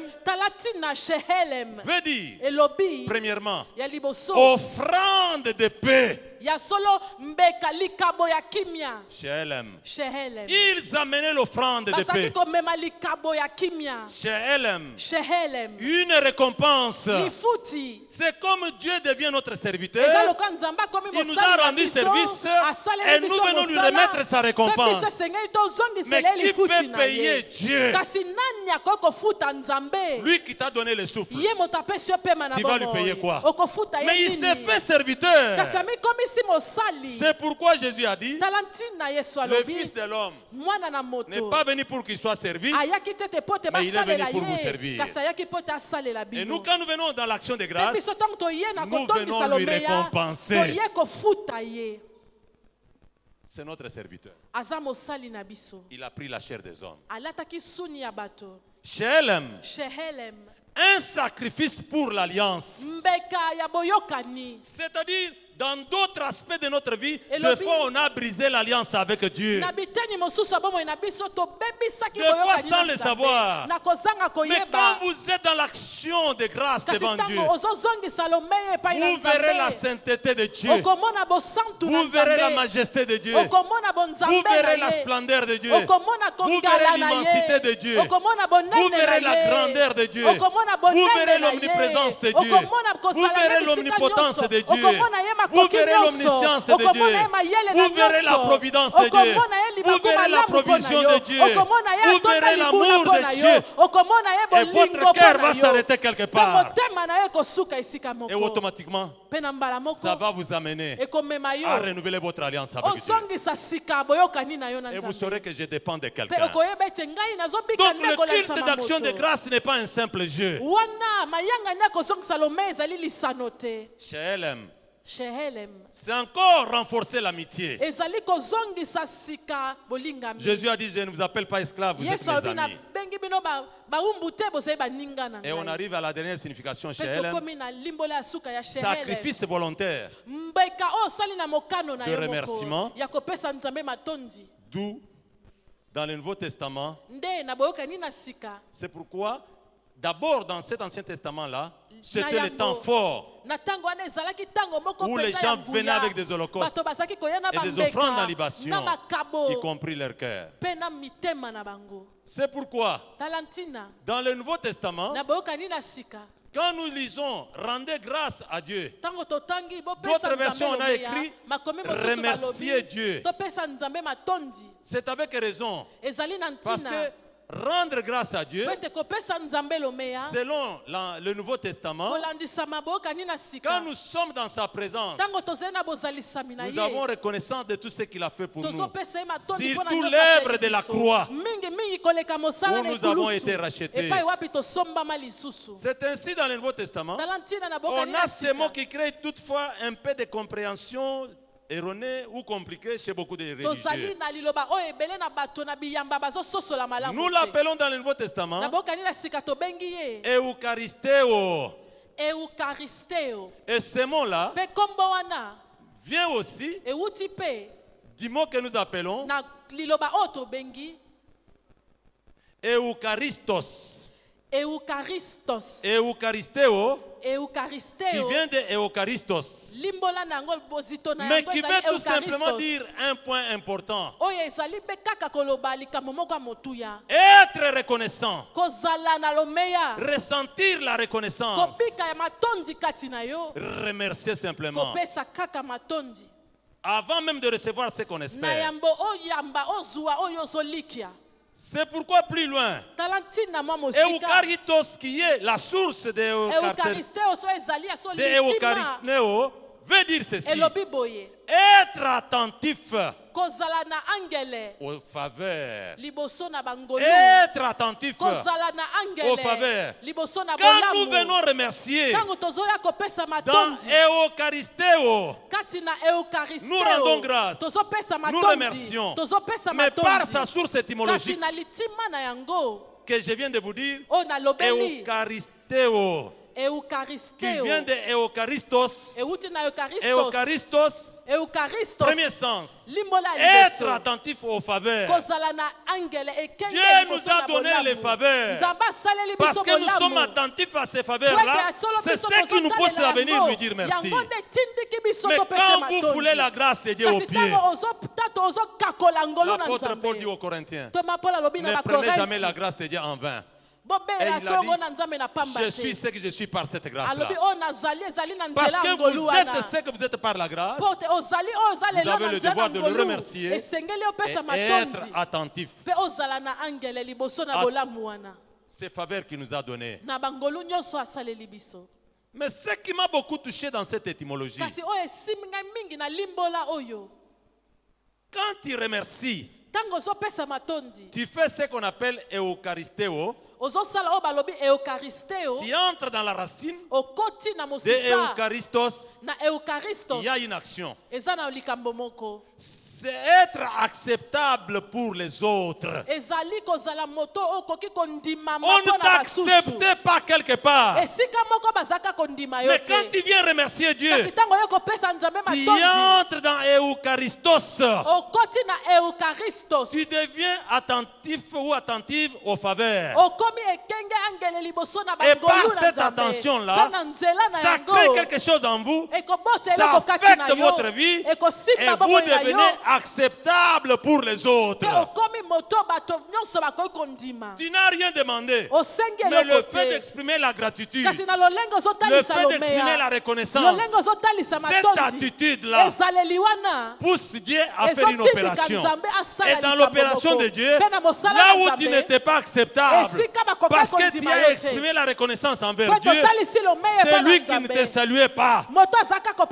veut dire, premièrement, offrande de paix. Shehelem. Ils amenaient l'offrande de paix. Shehelem. Une récompense. C'est comme Dieu devient notre serviteur. Il nous a rendu service et nous venons lui remettre sa récompense. Mais qui peut payer Dieu? Lui qui t'a donné le souffle, tu vas lui payer quoi? Mais il s'est fait serviteur. C'est pourquoi Jésus a dit, le Fils de l'homme n'est pas venu pour qu'il soit servi, mais il est venu pour vous servir. Et nous, quand nous venons dans l'action de grâce, nous venons lui récompenser. C'est notre serviteur. Il a pris la chair des hommes. Shehelem, un sacrifice pour l'alliance. C'est-à-dire, dans d'autres aspects de notre vie, des fois on a brisé l'alliance avec Dieu. Des fois sans le savoir. Mais quand vous êtes dans l'action de grâce devant Dieu, vous verrez la sainteté de Dieu. Vous verrez la majesté de Dieu. Vous verrez la splendeur de Dieu. Vous verrez l'immensité de Dieu. Vous verrez la grandeur de Dieu. Vous verrez l'omniprésence de Dieu. Vous verrez l'omnipotence de Dieu. Vous verrez l'omniscience de Dieu. Vous verrez la providence de Dieu. Vous verrez la provision de Dieu. Vous verrez l'amour de Dieu. Et votre cœur va s'arrêter quelque part. Et automatiquement, ça va vous amener à renouveler votre alliance avec Dieu. Et vous saurez que je dépends de quelqu'un. Donc le culte d'action de grâce n'est pas un simple jeu. Shehelem, c'est encore renforcer l'amitié. Jésus a dit, je ne vous appelle pas esclaves, vous êtes mes amis. Et on arrive à la dernière signification, Shehelem, sacrifice volontaire de remerciement, d'où dans le Nouveau Testament, c'est pourquoi D'abord, dans cet Ancien Testament-là, c'était le temps fort où les gens venaient avec des holocaustes et des offrandes en libation, y compris leur cœur. C'est pourquoi, dans le Nouveau Testament, quand nous lisons « Rendez grâce à Dieu », d'autres versions on a écrit « Remerciez Dieu ». C'est avec raison, parce que rendre grâce à Dieu, selon le Nouveau Testament, quand nous sommes dans sa présence, nous avons reconnaissance de tout ce qu'il a fait pour nous. Surtout l'œuvre de la croix, où nous avons été rachetés. C'est ainsi dans le Nouveau Testament. On a ces mots qui créent toutefois un peu de compréhension erroné ou compliqué chez beaucoup de religieux. Nous l'appelons dans le Nouveau Testament Eucharistéo. Et ce mot-là vient aussi du mot que nous appelons Eucharistos. Eucharistéo, qui vient de Eucharistos, mais qui veut tout simplement dire un point important. Être reconnaissant, ressentir la reconnaissance, remercier simplement. Avant même de recevoir ce qu'on espère. C'est pourquoi plus loin, Eucharistos, qui est la source de Eucharistéo, veut dire ceci: être attentif aux faveurs. Être attentif aux faveurs. Quand nous venons remercier dans Eucharistéo, nous rendons grâce, nous remercions, mais par sa source étymologique que je viens de vous dire, Eucharistéo, qui vient de Eucharistos. Eucharistos, premier sens, être attentif aux faveurs. Dieu nous a donné les faveurs parce que nous sommes attentifs à ces faveurs-là. C'est ce qui nous pousse à venir lui dire merci. Mais quand vous voulez la grâce de Dieu au pied, l'apôtre Paul dit aux Corinthiens, ne prenez jamais la grâce de Dieu en vain. Et il a dit, je suis ce que je suis par cette grâce-là. Parce que vous êtes ce que vous êtes par la grâce, vous avez le devoir de le remercier et être attentif à ces faveurs qu'il nous a données. Mais ce qui m'a beaucoup touché dans cette étymologie, quand tu remercies, tu fais ce qu'on appelle Eucharistéo. Tu entres dans la racine de Eucharistos. Il y a une action. C'est être acceptable pour les autres. On ne t'accepte pas quelque part. Mais quand tu viens remercier Dieu, tu entres dans Eucharistos. Tu deviens attentif ou attentive aux faveurs. Et par cette attention-là, ça crée quelque chose en vous, ça affecte votre vie et vous devenez acceptable pour les autres. Tu n'as rien demandé, mais le fait d'exprimer la gratitude, le fait d'exprimer la reconnaissance, cette attitude-là pousse Dieu à faire une opération. Et dans l'opération de Dieu, là où tu n'étais pas acceptable, parce que tu as exprimé la reconnaissance envers Dieu, celui qui ne te saluait pas,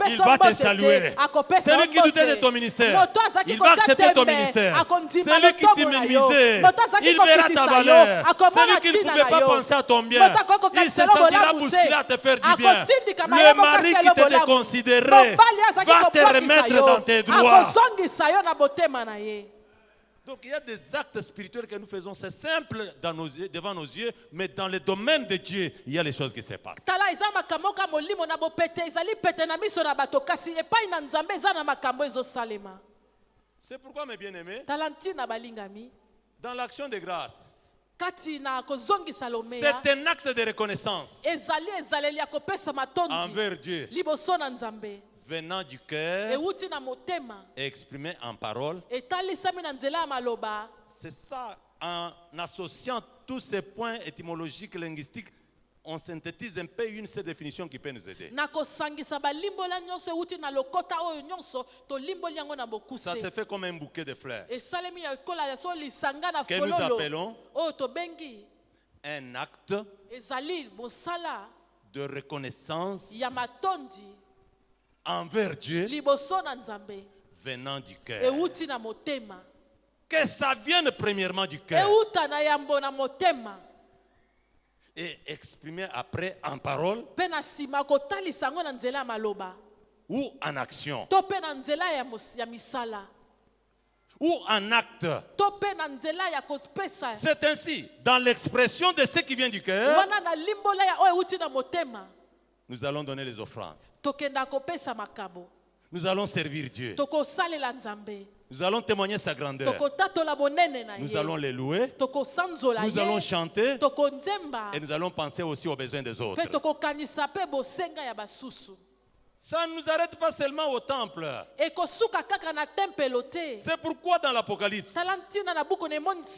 il va te saluer. Celui qui doutait de ton ministère, il va accepter ton ministère. Celui qui te minimisait, il verra ta valeur. Celui qui ne pouvait pas penser à ton bien, il se sentira bousculé à te faire du bien. Le mari qui te déconsidérait va te remettre dans tes droits. Donc il y a des actes spirituels que nous faisons, c'est simple devant nos yeux, mais dans le domaine de Dieu, il y a les choses qui se passent. C'est pourquoi, mes bien-aimés, dans l'action de grâce, C'est un acte de reconnaissance envers Dieu, venant du cœur et exprimé en parole. C'est ça, en associant tous ces points étymologiques, linguistiques, on synthétise un peu une seule définition qui peut nous aider. Ça se fait comme un bouquet de fleurs que nous appelons un acte de reconnaissance envers Dieu venant du cœur. Que ça vienne premièrement du cœur et exprimé après en parole ou en action ou en acte. C'est ainsi, dans l'expression de ce qui vient du cœur, nous allons donner les offrandes. Nous allons servir Dieu. Nous allons témoigner sa grandeur. Nous allons les louer. Nous allons chanter. Et nous allons penser aussi aux besoins des autres. Ça ne nous arrête pas seulement au temple. C'est pourquoi dans l'Apocalypse,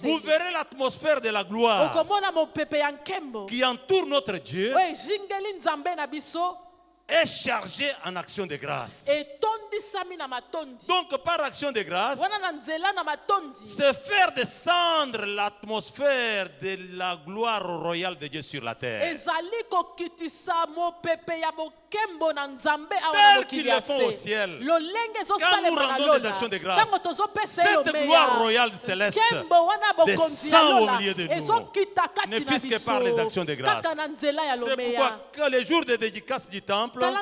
vous verrez l'atmosphère de la gloire qui entoure notre Dieu est chargé en action de grâce. Donc par action de grâce, c'est faire descendre l'atmosphère de la gloire royale de Dieu sur la terre. Tel qu'ils le font au ciel. Quand nous rendons des actions de grâce, cette gloire royale céleste descend au milieu de nous, ne fût-ce que par les actions de grâce. C'est pourquoi que les jours de dédicace du temple, on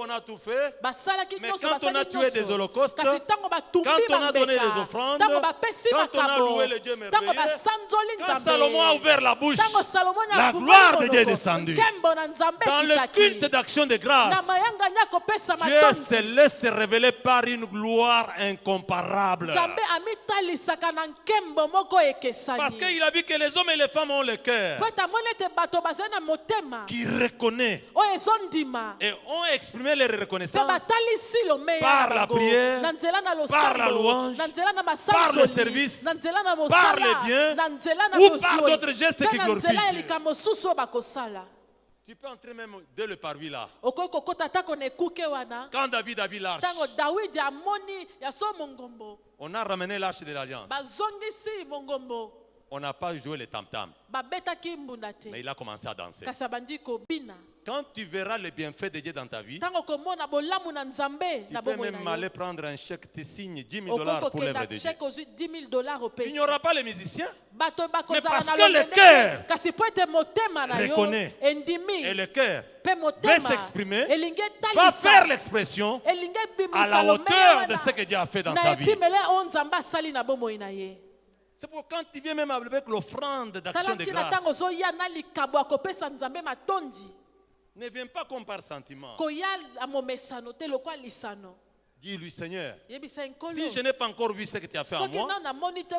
a tout fait, mais quand on a tué des holocaustes, quand on a donné des offrandes, quand on a loué le Dieu merveilleux, quand Salomon a ouvert la bouche, la gloire de Dieu est descendue. Dans le culte d'action de grâce, Dieu se laisse révéler par une gloire incomparable. Parce qu'il a vu que les hommes et les femmes ont le cœur qui reconnaît et ont exprimé leur reconnaissance par la prière, par la louange, par le service, par les biens ou par d'autres gestes qui glorifient Dieu. Tu peux entrer même dès le parvis là. Quand David a vu l'arche, on a ramené l'arche de l'alliance. On n'a pas joué les tam-tam, mais il a commencé à danser. Quand tu verras les bienfaits de Dieu dans ta vie, tu peux même aller prendre un chèque, tu signes $10,000 pour l'œuvre de Dieu. Il n'y aura pas les musiciens, mais parce que le cœur reconnaît et le cœur veut s'exprimer, va faire l'expression à la hauteur de ce que Dieu a fait dans sa vie. C'est pourquoi quand tu viens même avec l'offrande d'action de grâce, ne viens pas comme par sentiment. Dis-lui, Seigneur, si je n'ai pas encore vu ce que tu as fait en moi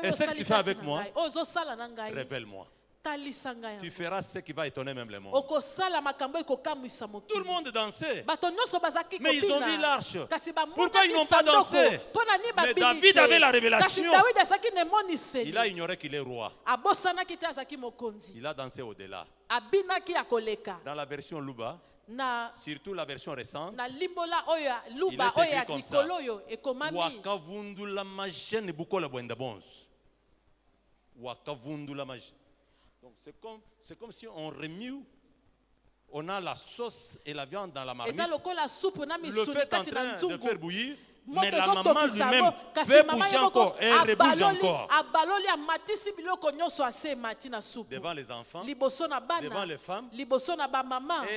et ce que tu fais avec moi, révèle-moi. Tu feras ce qui va étonner même le monde. Tout le monde dansait, mais ils ont vu l'arche. Pourquoi ils n'ont pas dansé? Mais David avait la révélation. Il a ignoré qu'il est roi. Il a dansé au-delà. Dans la version Luba, surtout la version récente, il est écrit comme ça: Wakavundula majene bukola bwenda bons. Wakavundula majene. Donc c'est comme si on remue, on a la sauce et la viande dans la marmite, le fait en train de faire bouillir, mais la maman lui-même fait bouger encore et rebouge encore. Devant les enfants, devant les femmes. Et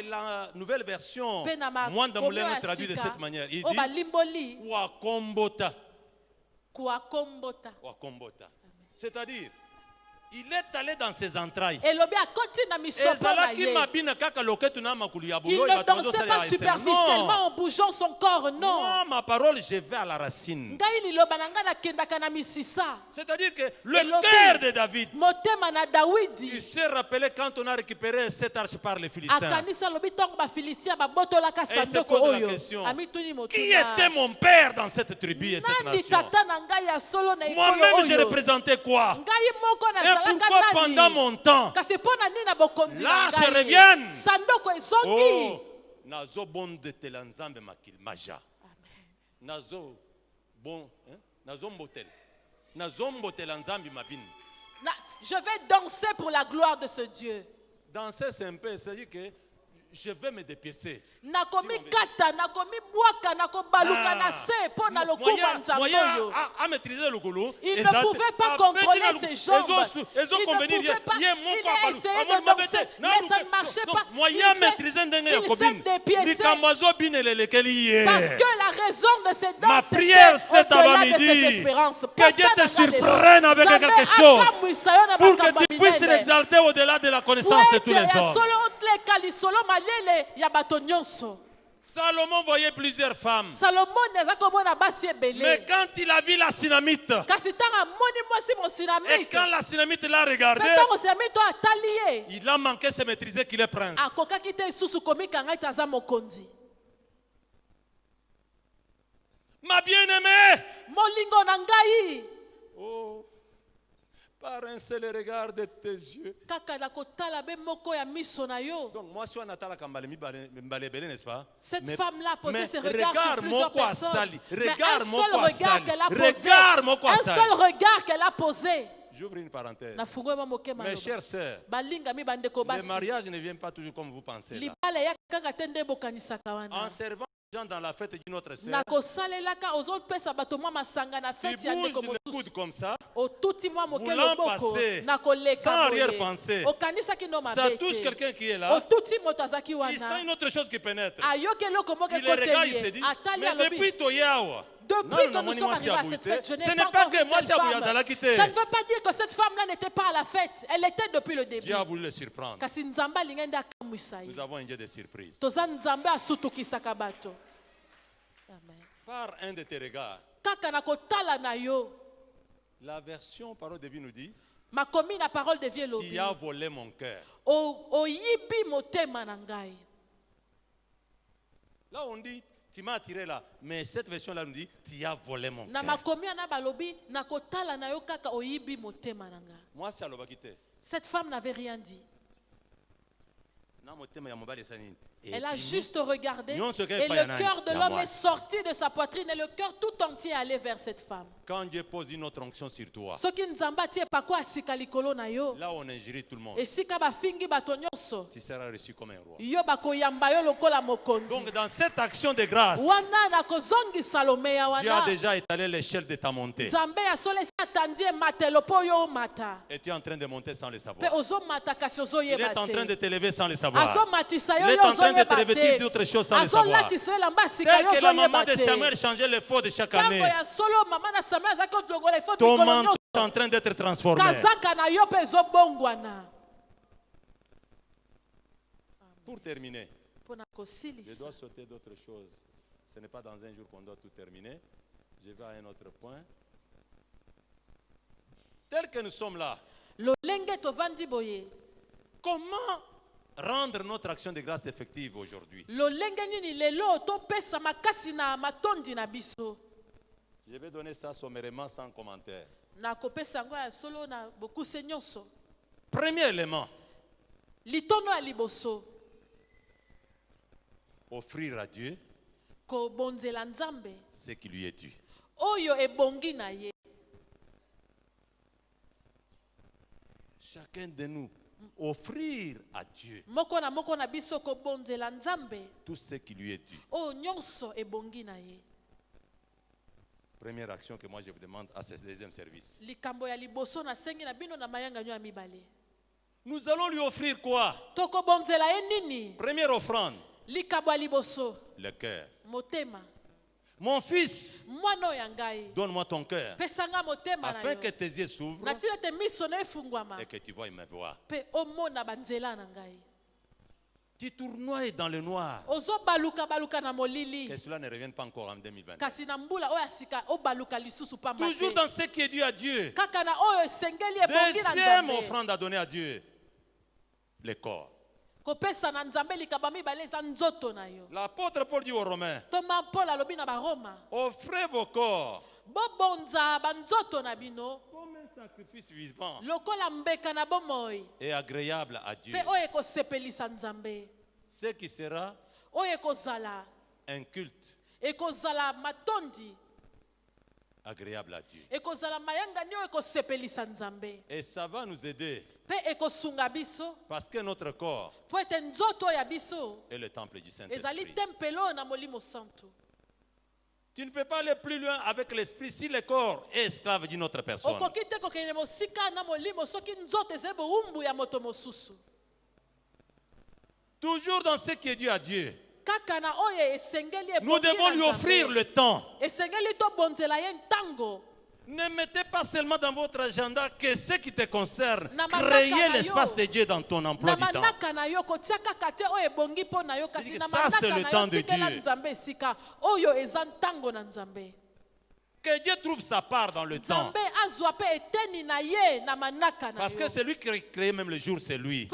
la nouvelle version, Mwanda Moulin traduit de cette manière. Il dit Wakombota. C'est-à-dire, Il est allé dans ses entrailles. Il ne dansait pas superficiellement en bougeant son corps, non. Moi, ma parole, je vais à la racine. C'est-à-dire que le cœur de David, il s'est rappelé quand on a récupéré cette arche par les Philistins. Et il se pose la question, qui était mon père dans cette tribu et cette nation? Moi-même, j'ai représenté quoi? Et pourquoi pendant mon temps, là je revienne? Oh, nazo bon de telanzambe makil maja. Nazo bon, nazo mbotel. Nazo mbotel nzambi mabin. Je vais danser pour la gloire de ce Dieu. Danser c'est un peu, c'est-à-dire que je vais me dépiécer. Nakomi kata, nakomi boaka, nakobaluka na se po na lokuma nzamboyo. Il ne pouvait pas contrôler ses jambes. Il ne pouvait pas. Il a essayé de danser, mais ça ne marchait pas. Il s'est dépiécé. Parce que la raison de cette danse, ma prière cet avant-midi, que Dieu te surprenne avec quelque chose pour que tu puisses l'exalter au-delà de la connaissance de tous les hommes. Salomon voyait plusieurs femmes. Mais quand il a vu la Sunamite, et quand la Sunamite l'a regardé, il a manqué de se maîtriser qu'il est prince. Ma bien-aimée, oh, par un seul regard de tes yeux. Donc moi si on attend la kambalemi balebele, n'est-ce pas? Cette femme-là posait ses regards sur plusieurs personnes. Un seul regard qu'elle a posé. J'ouvre une parenthèse. Mes chères sœurs, le mariage ne vient pas toujours comme vous pensez là. En servant les gens dans la fête d'une autre sœur, tu bouges le coude comme ça, voulant passer sans arrière-pensée. Ça touche quelqu'un qui est là, il sent une autre chose qui pénètre. Il le regarde, il se dit, mais depuis Toyawa, depuis que nous sommes arrivés à cette fête, je n'ai pas encore vu telle femme. Ça ne veut pas dire que cette femme-là n'était pas à la fête. Elle était depuis le début. Dieu a voulu le surprendre. Nous avons un Dieu de surprise. Par un de tes regards, la version parole de vie nous dit, tu as volé mon cœur. Là on dit, tu m'as attiré là, mais cette version-là nous dit, tu as volé mon cœur. Moi, c'est Alobakite. Cette femme n'avait rien dit. Elle a juste regardé et le cœur de l'homme est sorti de sa poitrine et le cœur tout entier est allé vers cette femme. Quand Dieu pose une autre onction sur toi, là on injurie tout le monde, tu seras reçu comme un roi. Donc dans cette action de grâce, Dieu a déjà étalé l'échelle de ta montée. Et tu es en train de monter sans le savoir. Il est en train de t'élever sans le savoir. Il est en train de te revêtir d'autres choses sans le savoir. Tel que la maman de Samuel changeait les faux de chaque année, ton manteau est en train d'être transformé. Pour terminer, je dois sauter d'autres choses. Ce n'est pas dans un jour qu'on doit tout terminer. Je vais à un autre point. Tel que nous sommes là, comment rendre notre action de grâce effective aujourd'hui? Je vais donner ça sommairement sans commentaire. Premier élément, offrir à Dieu ce qui lui est dû. Chacun de nous, offrir à Dieu tout ce qui lui est dû. Première action que moi je vous demande à ce deuxième service. Nous allons lui offrir quoi? Première offrande, le cœur. Mon fils, donne-moi ton cœur, afin que tes yeux s'ouvrent et que tu vois ma voix. Tu tournoies dans le noir. Que cela ne revienne pas encore en 2020. Toujours dans ce qui est dû à Dieu. Deuxième offrande à donner à Dieu, le corps. L'apôtre Paul dit aux Romains, offrez vos corps comme un sacrifice vivant et agréable à Dieu. Ce qui sera un culte agréable à Dieu. Et ça va nous aider parce que notre corps est le temple du Saint-Esprit. Tu ne peux pas aller plus loin avec l'esprit si le corps est esclave d'une autre personne. Toujours dans ce qui est dû à Dieu, nous devons lui offrir le temps. Ne mettez pas seulement dans votre agenda que ce qui te concerne. Créez l'espace de Dieu dans ton emploi du temps. Ça, c'est le temps de Dieu. Que Dieu trouve sa part dans le temps. Parce que c'est lui qui crée même le jour, c'est lui.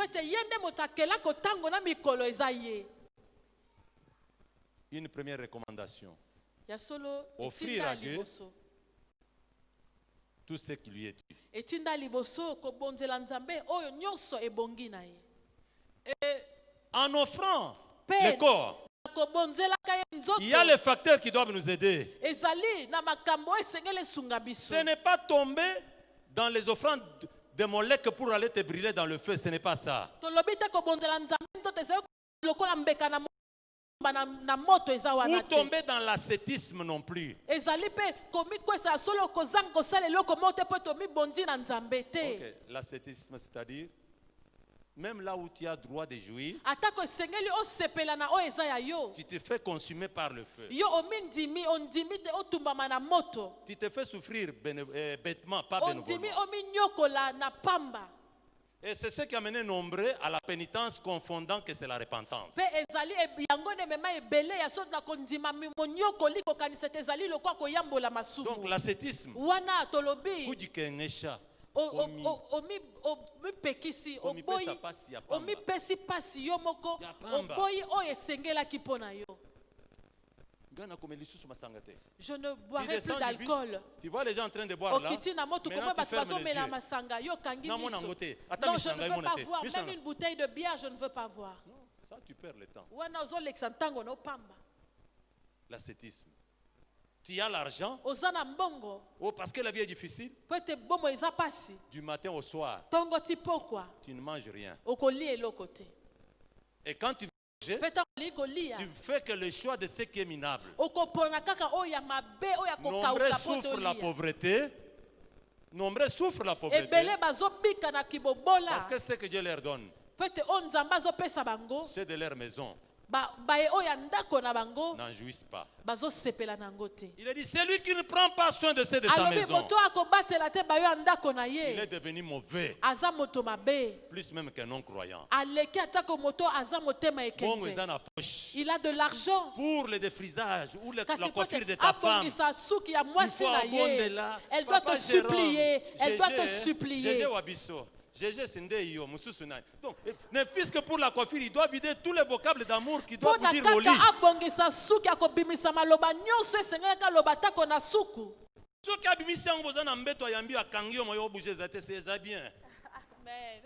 Une première recommandation. Offrir à Dieu tout ce qui lui est dû. Et en offrant le corps, il y a les facteurs qui doivent nous aider. Ce n'est pas tomber dans les offrandes de Molek pour aller te brûler dans le feu, ce n'est pas ça. Ou tomber dans l'ascétisme non plus. Okay. L'ascétisme, c'est-à-dire même là où tu as droit de jouir, tu te fais consumer par le feu. Tu te fais souffrir bêtement, pas bénévolement. Et c'est ce qui a mené nombreux à la pénitence, confondant que c'est la repentance. Donc l'ascétisme, je ne boirai plus d'alcool. Tu vois les gens en train de boire là. Maintenant tu fermes les yeux. Non, je ne veux pas voir. Même une bouteille de bière, je ne veux pas voir. Non, ça tu perds le temps. L'ascétisme. Tu as l'argent. Oh, parce que la vie est difficile. Du matin au soir, tu ne manges rien. Et quand tu veux manger, tu fais que le choix de ce qui est minable. Nombreux souffrent la pauvreté. Nombreux souffrent la pauvreté. Parce que ce que Dieu leur donne, c'est de leur maison. N'en jouissent pas. Il a dit, c'est lui qui ne prend pas soin de ceux de sa maison. Il est devenu mauvais. Plus même qu'un non-croyant. Il a de l'argent pour le défrisage ou la coiffure de ta femme. Il faut abonder là. Elle doit te supplier. Elle doit te supplier. Donc, ne fût-ce que pour la coiffure, il doit vider tous les vocables d'amour qui doivent vous dire au lit.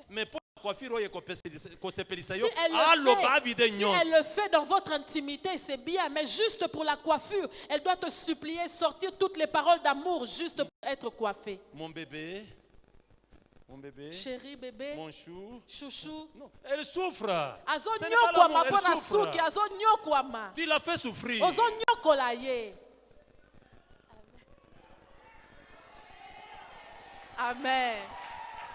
Mais pour la coiffure, si elle le fait dans votre intimité, c'est bien. Mais juste pour la coiffure, elle doit te supplier, sortir toutes les paroles d'amour juste pour être coiffée. Mon bébé. Mon bébé, chéri bébé, mon chou, chouchou. Non, elle souffre. Ce n'est pas l'amour, elle souffre. Tu la fais souffrir. Amen.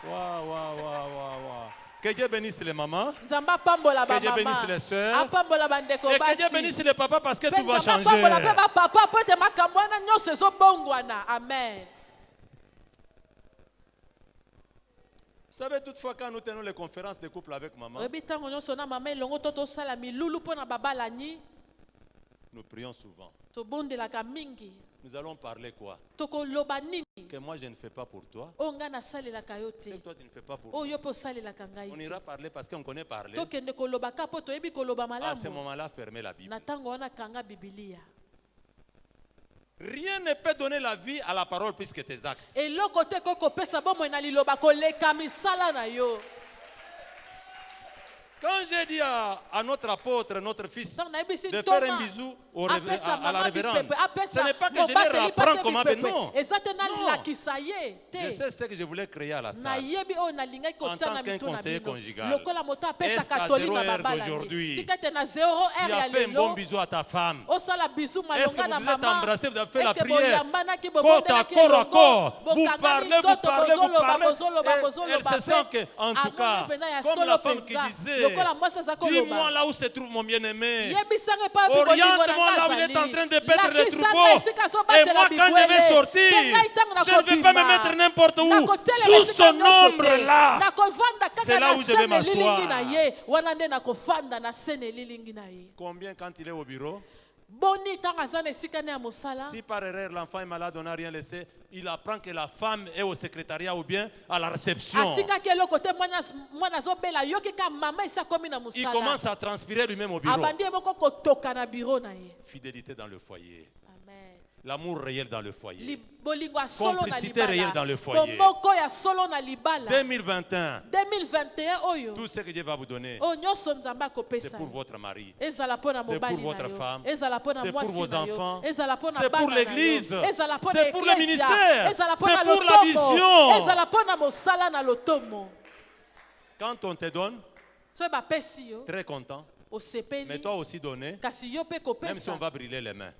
Waouh. Que Dieu bénisse les mamans. Que Dieu bénisse les sœurs. Et que Dieu bénisse les papas parce que tout va changer. Amen. Vous savez, toutefois, quand nous tenons les conférences de couple avec maman, nous prions souvent. Nous allons parler quoi? Que moi je ne fais pas pour toi. Que toi tu ne fais pas pour moi. On ira parler parce qu'on connaît parler. À ce moment-là, fermez la Bible. Rien ne peut donner la vie à la parole plus que tes actes. Quand j'ai dit à notre apôtre, notre fils, de faire un bisou à la révérende, ce n'est pas que je vais apprendre comment faire, non. Je sais ce que je voulais créer à la salle en tant qu'un conseiller conjugal. Est-ce qu'à 0 heure d'aujourd'hui, tu as fait un bon bisou à ta femme? Est-ce que vous êtes embrassés, vous avez fait la prière? Côte à corps à corps, vous parlez. Et elle se sent que, en tout cas, comme la femme qui disait, dis-moi là où se trouve mon bien-aimé. Oriente-moi là où il est en train de paître les troupeaux. Et moi, quand je vais sortir, je ne vais pas me mettre n'importe où. Sous son ombre là, c'est là où je vais m'asseoir. Combien quand il est au bureau? Si par erreur l'enfant est malade, on n'a rien laissé, il apprend que la femme est au secrétariat ou bien à la réception. Il commence à transpirer lui-même au bureau. Fidélité dans le foyer. L'amour réel dans le foyer. Complicité réelle dans le foyer. 2021. Tout ce que Dieu va vous donner, c'est pour votre mari. C'est pour votre femme. C'est pour vos enfants. C'est pour l'église. C'est pour le ministère. C'est pour la vision. Quand on te donne, très content. Mais toi aussi donner, même si on va brûler les mains.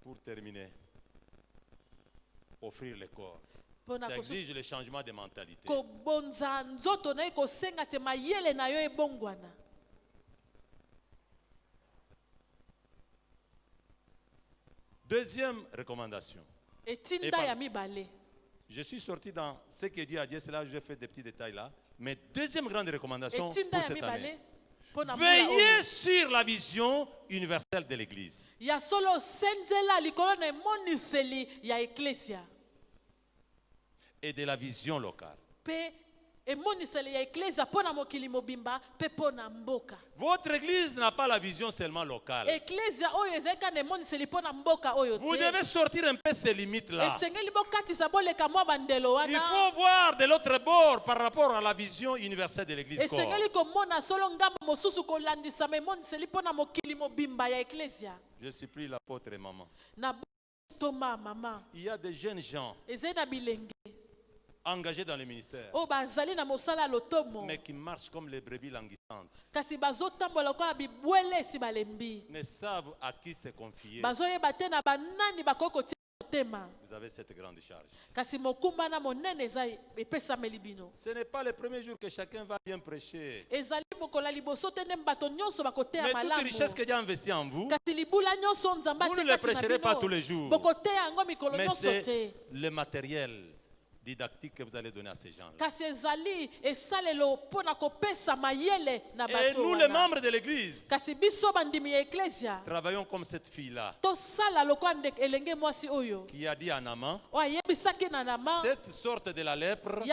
Pour terminer, offrir le corps. Ça exige le changement de mentalité. Deuxième recommandation. Je suis sorti dans ce que Dieu a dit, c'est là que je fais des petits détails là. Mais deuxième grande recommandation pour cette année. Veillez sur la vision universelle de l'Église. Et de la vision locale. Votre église n'a pas la vision seulement locale. Vous devez sortir un peu ces limites-là. Il faut voir de l'autre bord par rapport à la vision universelle de l'église. Je supplie l'apôtre et maman. Il y a des jeunes gens engagés dans le ministère, mais qui marchent comme les brebis languissantes, ne savent à qui se confier. Vous avez cette grande charge. Ce n'est pas le premier jour que chacun va bien prêcher. Mais toute richesse que Dieu a investie en vous, vous ne le prêcherez pas tous les jours. Mais c'est le matériel didactique que vous allez donner à ces gens-là. Et nous, les membres de l'église, travaillons comme cette fille-là qui a dit à Naaman, cette sorte de la lèpre,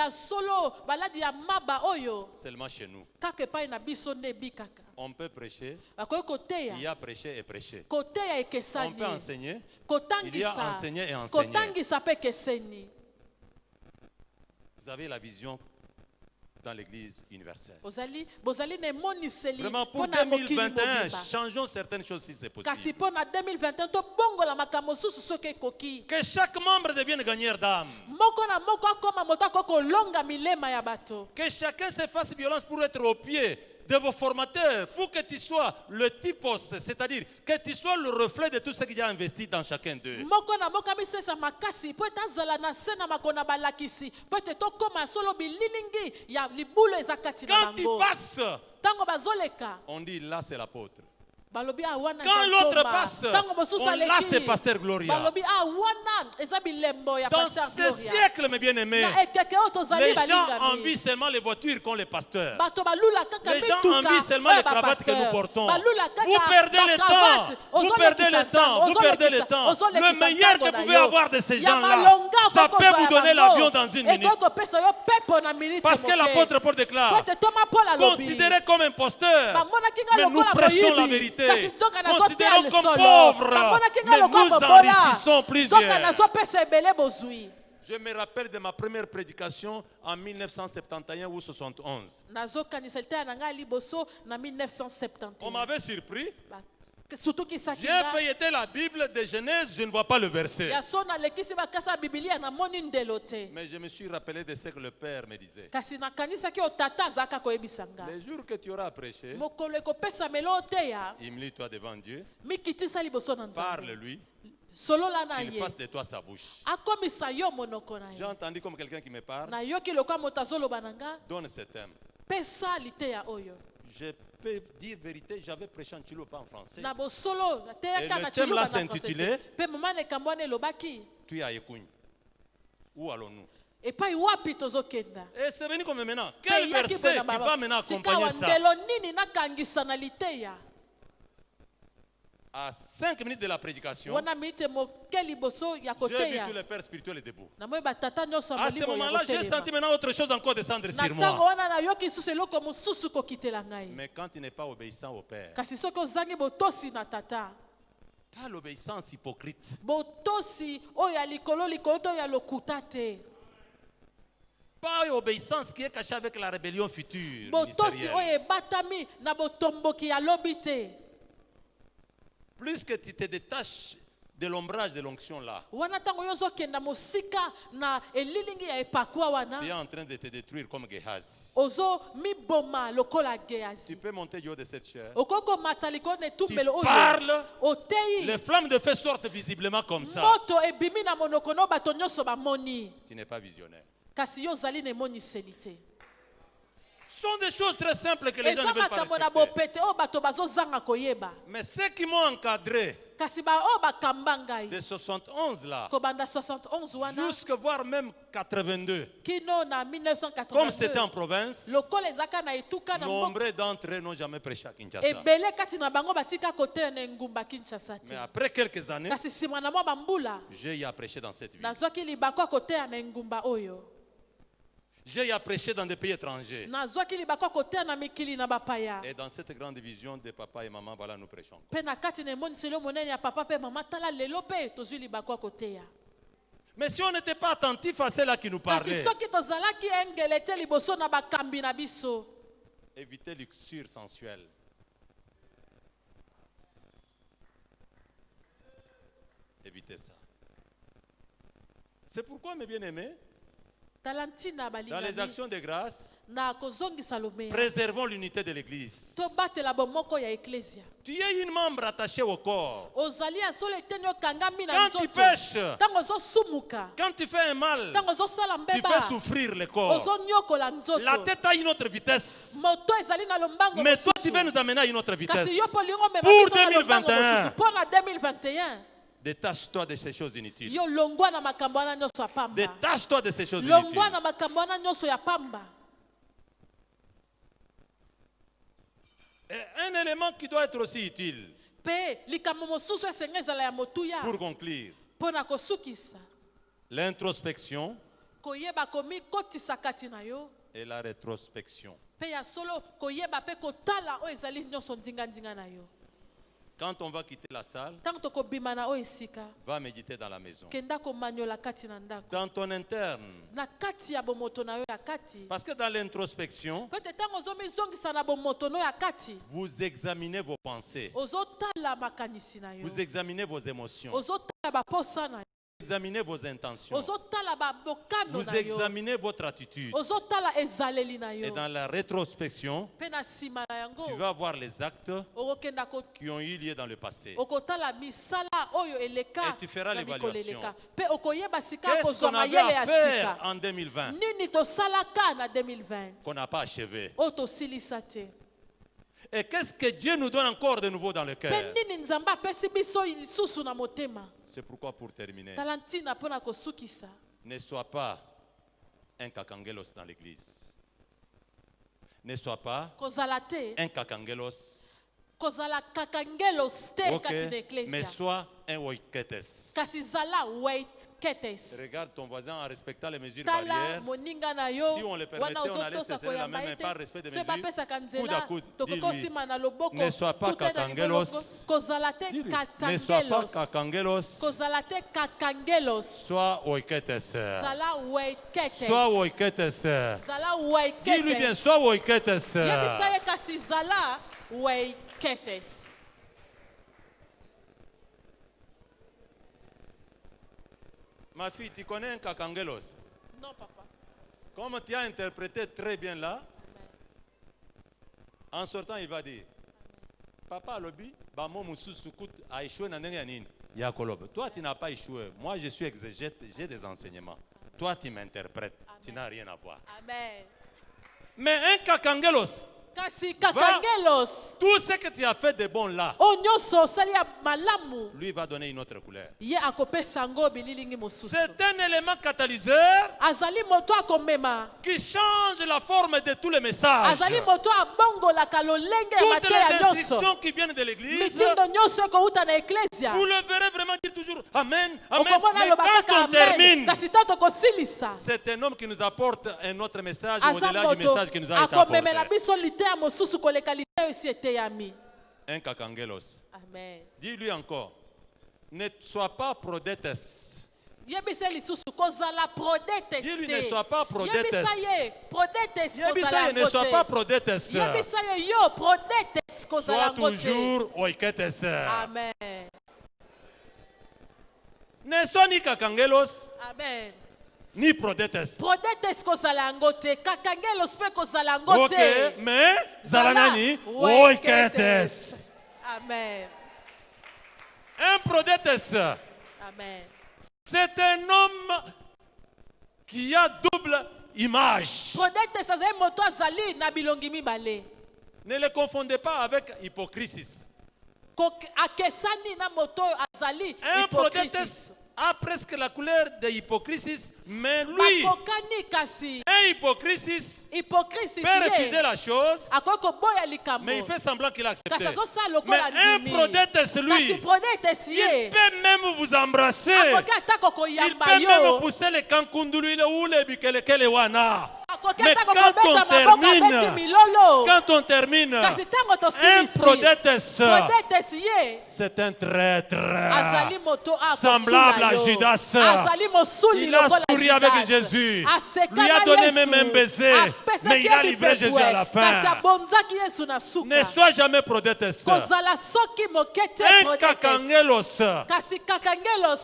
seulement chez nous. On peut prêcher, il y a prêché et prêché. On peut enseigner, il y a enseigné et enseigné. Vous avez la vision dans l'église universelle. Vraiment, pour 2021, changeons certaines choses si c'est possible. Que chaque membre devienne gagneur d'âme. Que chacun se fasse violence pour être au pied de vos formateurs pour que tu sois le typos, c'est-à-dire que tu sois le reflet de tout ce qu'il y a investi dans chacun d'eux. Quand tu passes, on dit là c'est l'apôtre. Quand l'autre passe, on là c'est pasteur Gloria. Dans ce siècle, mes bien-aimés, les gens envient seulement les voitures qu'ont les pasteurs. Les gens envient seulement les cravates que nous portons. Vous perdez le temps. Vous perdez le temps. Vous perdez le temps. Le meilleur que vous pouvez avoir de ces gens-là, ça peut vous donner l'avion dans une minute. Parce que l'apôtre Paul déclare, considéré comme imposteur, mais nous prêchons la vérité. Considérons comme pauvres, mais nous enrichissons plusieurs. Je me rappelle de ma première prédication en 1971 ou 71. On m'avait surpris. J'ai feuilleté la Bible de Genèse, je ne vois pas le verset. Mais je me suis rappelé de ce que le Père me disait. Les jours que tu auras prêché, humilie-toi devant Dieu, parle-lui, qu'il fasse de toi sa bouche. J'ai entendu comme quelqu'un qui me parle. Donne ce thème. Je peux dire vérité, j'avais prêché en Chilopa en français. Et le thème là s'intitulait Tu es à Yekougne. Où allons-nous? Et c'est venu comme maintenant. Quel verset qui va maintenant accompagner ça? À 5 minutes de la prédication, j'ai vu que le Père spirituel est debout. À ce moment-là, j'ai senti maintenant autre chose encore descendre sur moi. Mais quand tu n'es pas obéissant au Père, pas l'obéissance hypocrite, pas l'obéissance qui est cachée avec la rébellion future ministérielle. Plus que tu te détaches de l'ombrage de l'onction là, tu es en train de te détruire comme Gehazi. Tu peux monter du haut de cette chair. Tu parles, les flammes de feu sortent visiblement comme ça. Tu n'es pas visionnaire. Ce sont des choses très simples que les gens ne veulent pas respecter. Mais ceux qui m'ont encadré de 71 là, jusqu'à voir même 82, comme c'était en province, nombreux d'entre eux n'ont jamais prêché à Kinshasa. Mais après quelques années, j'ai y à prêcher dans cette ville. J'ai y à prêcher dans des pays étrangers. Et dans cette grande vision de papa et maman, voilà, nous prêchons. Mais si on n'était pas attentif à ceux-là qui nous parlaient, évitez luxure sensuelle. Évitez ça. C'est pourquoi, mes bien-aimés, dans les actions de grâce, préservons l'unité de l'Église. Tu es une membre attachée au corps. Quand tu pêches, quand tu fais un mal, tu fais souffrir le corps. La tête a une autre vitesse. Mais toi, tu veux nous amener à une autre vitesse. Pour 2021. Détache-toi de ces choses inutiles. Détache-toi de ces choses inutiles. Et un élément qui doit être aussi utile pour conclure, l'introspection et la rétrospection. Quand on va quitter la salle, va méditer dans la maison. Dans ton interne. Parce que dans l'introspection, vous examinez vos pensées. Vous examinez vos émotions. examinez vos intentions. Vous examinez votre attitude. Et dans la rétrospection, tu vas voir les actes qui ont eu lieu dans le passé. Et tu feras l'évaluation. Qu'est-ce qu'on avait à faire en 2020 qu'on n'a pas achevé? Et qu'est-ce que Dieu nous donne encore de nouveau dans le cœur? C'est pourquoi, pour terminer, ne sois pas un kakangelos dans l'église. Ne sois pas un kakangelos. Mais sois un oiketes. Regarde ton voisin en respectant les mesures barrières. Si on le permettait, on allait se serrer la main, mais par respect des mesures, coude à coude. Dis-lui, ne sois pas kakangelos. Ne sois pas kakangelos. Sois oiketes. Sois oiketes. Dis-lui bien, sois oiketes. Ma fille, tu connais un kakangelos? Non, papa. Comme tu as interprété très bien là, en sortant, il va dire, papa, lobi, bamo mususukut a échoué na nini ya kolob. Toi, tu n'as pas échoué. Moi, je suis exégète, j'ai des enseignements. Toi, tu m'interprètes. Tu n'as rien à voir. Amen. Mais un kakangelos, tout ce que tu as fait de bon là, lui va donner une autre couleur. C'est un élément catalyseur qui change la forme de tous les messages. Toutes les instructions qui viennent de l'église, vous le verrez vraiment dire toujours Amen, Amen. Mais quand on termine, c'est un homme qui nous apporte un autre message au-delà du message qui nous a été apporté. Un kakangelos. Amen. Dis-lui encore, ne sois pas prodetes. Dis-lui, ne sois pas prodetes. Ne sois pas prodetes. Sois toujours oiketes. Amen. Ne sois ni kakangelos. Amen. Ni prodetes. Prodetes kozalangote, kakangelos pe kozalangote. Ok, mais zalanani oiketes. Amen. Un prodetes. Amen. C'est un homme qui a double image. Prodetes azali moto azali na bilongi mibale. Ne le confondez pas avec hypocrisie. Akesani na moto azali. Un prodetes a presque la couleur de hypocrisie, mais lui, un hypocrisie peut refuser la chose, mais il fait semblant qu'il a accepté. Mais un prodetes, lui, il peut même vous embrasser, il peut même pousser les kankundulu ou les bikelewana. Mais quand on termine, un prodetes, c'est un traître semblable à Judas. Il a souri avec Jésus, lui a donné même un baiser, mais il a livré Jésus à la fin. Ne sois jamais prodetes. Un kakangelos,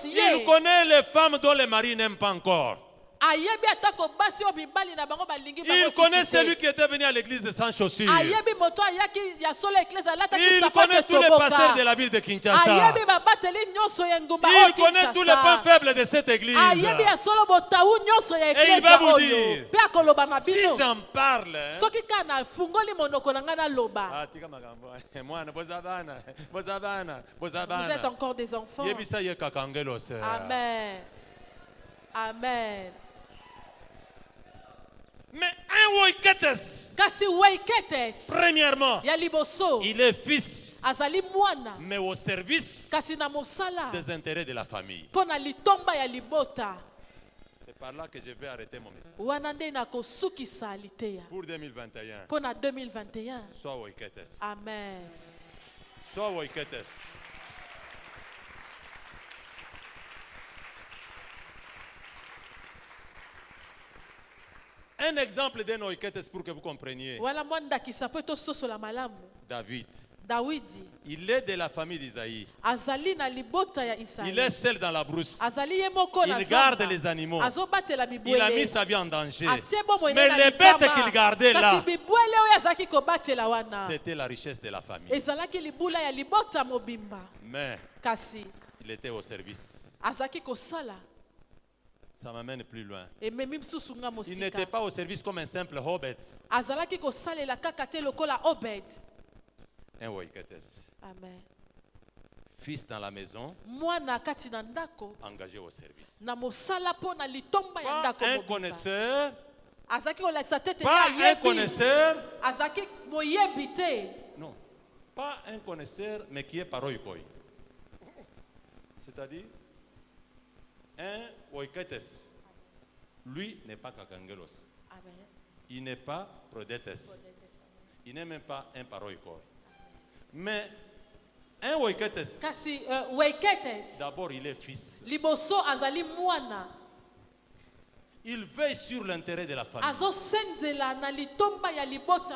il connaît les femmes dont les maris n'aiment pas encore. Il connaît celui qui était venu à l'église de sans chaussures. Il connaît tous les pasteurs de la ville de Kinshasa. Il connaît tous les points faibles de cette église. Et il va vous dire, si j'en parle, vous êtes encore des enfants. Amen. Amen. Mais un oiketes, premièrement, il est fils, mais au service des intérêts de la famille. C'est par là que je vais arrêter mon message. Pour 2021, sois oiketes. Amen. Sois oiketes. Un exemple d'un oiketes pour que vous compreniez. David. Dawidi. Il est de la famille d'Isaïe. Azali na libota ya Isaïe. Il est seul dans la brousse. Azali ye moko na Il garde les animaux. Azobatela bibwele. Il a mis sa vie en danger. Mais les bêtes qu'il gardait là, kasi bibwele oyo azaki kobatela wana. c'était la richesse de la famille. Ezalaki libula ya libota mobimba. Mais kasi il était au service. azaki kosala. Ça m'amène plus loin. Ememi msusu nga mosika. Il n'était pas au service comme un simple Obed. Azalaki kosalela kaka te lokola Obed. Un Oiketes. Amen. Fils dans la maison, mwana kati na ndako, engagé au service. Na mosala po na litomba ya ndako. Pas un connaisseur. Azaki kolakisa tete pas ya un connaisseur. Azaki moyebi te. Non. Pas un connaisseur, mais qui est paroïkoi. C'est-à-dire, un Oiketes. Lui n'est pas Kakangelos. Amen. Il n'est pas Prodetes. Il n'est même pas un paroïkoi. Mais un Oiketes, d'abord il est fils. Liboso azali mwana. Il veille sur l'intérêt de la famille.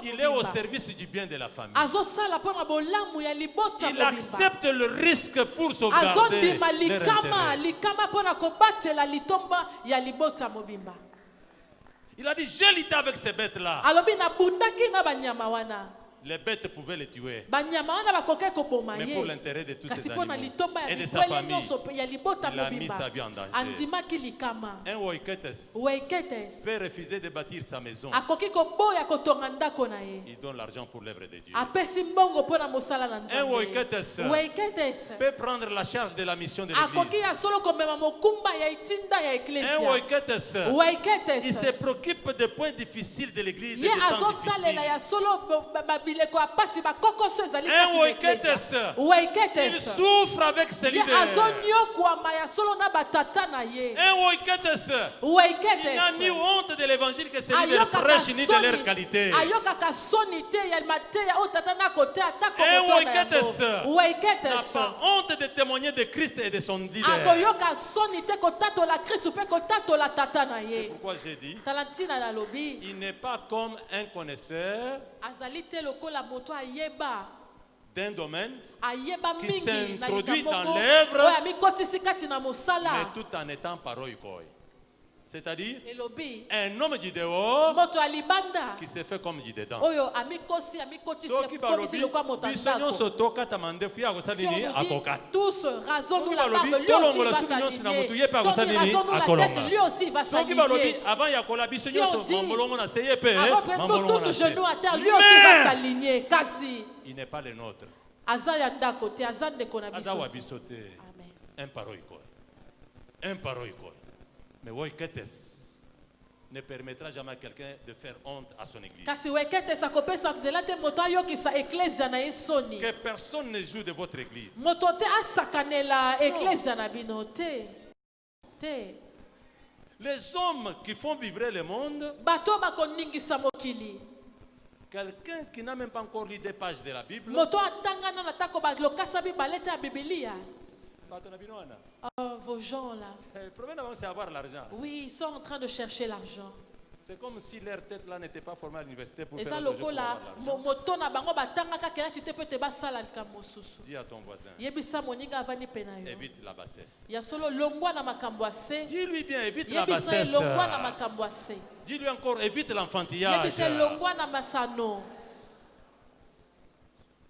Il est au service du bien de la famille. Il accepte le risque pour sauvegarder leur intérêt. Il a dit, j'ai lutté avec ces bêtes-là. Les bêtes pouvaient les tuer. Mais pour l'intérêt de tous ces animaux et de sa famille, il a mis sa vie en danger. Un Oiketes peut refuser de bâtir sa maison. Il donne l'argent pour l'œuvre de Dieu. Un Oiketes peut prendre la charge de la mission de l'église. Un Oiketes, il se préoccupe des points difficiles de l'église et des temps difficiles. Un Oiketes, il souffre avec ses leaders. Un Oiketes, il n'a ni honte de l'évangile que ses leaders prêchent ni de leur qualité. Un Oiketes n'a pas honte de témoigner de Christ et de son leader. C'est pourquoi j'ai dit, il n'est pas comme un connaisseur d'un domaine qui s'introduit dans l'œuvre, mais tout en étant paroïkoi. C'est-à-dire un homme du dehors qui se fait comme du dedans. Tous rasons-nous la barbe, lui aussi va s'aligner. Lui aussi va s'aligner. Si on dit, avant que nous tous genoux à terre, lui aussi va s'aligner. Il n'est pas le nôtre. Un paroïkoi. Un paroïkoi. Mais Oiketes ne permettra jamais à quelqu'un de faire honte à son église. Que personne ne joue de votre église. Les hommes qui font vivre le monde, quelqu'un qui n'a même pas encore lu des pages de la Bible, vos gens là. Le problème c'est avoir l'argent. Oui, ils sont en train de chercher l'argent. C'est comme si leur tête là n'était pas formée à l'université pour faire un projet pour avoir l'argent. Dis à ton voisin, évite la bassesse. Dis-lui bien, évite la bassesse. Dis-lui encore, évite l'enfantillage.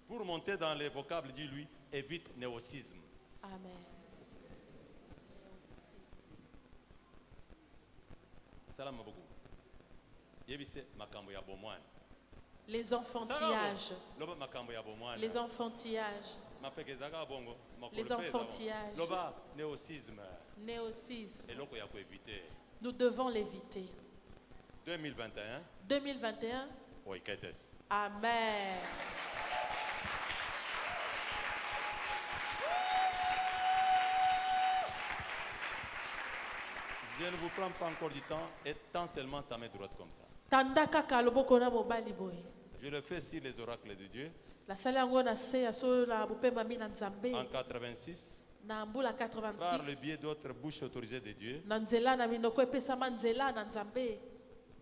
Pour monter dans les vocables, dis-lui, évite néocisme. Amen. Les enfantillages. Les enfantillages. Les enfantillages. Néocisme. Nous devons l'éviter. 2021. 2021. Amen. Je ne vous prends pas encore du temps, et tant seulement ta main droite comme ça. Je le fais sur les oracles de Dieu. En 86, par le biais d'autres bouches autorisées de Dieu,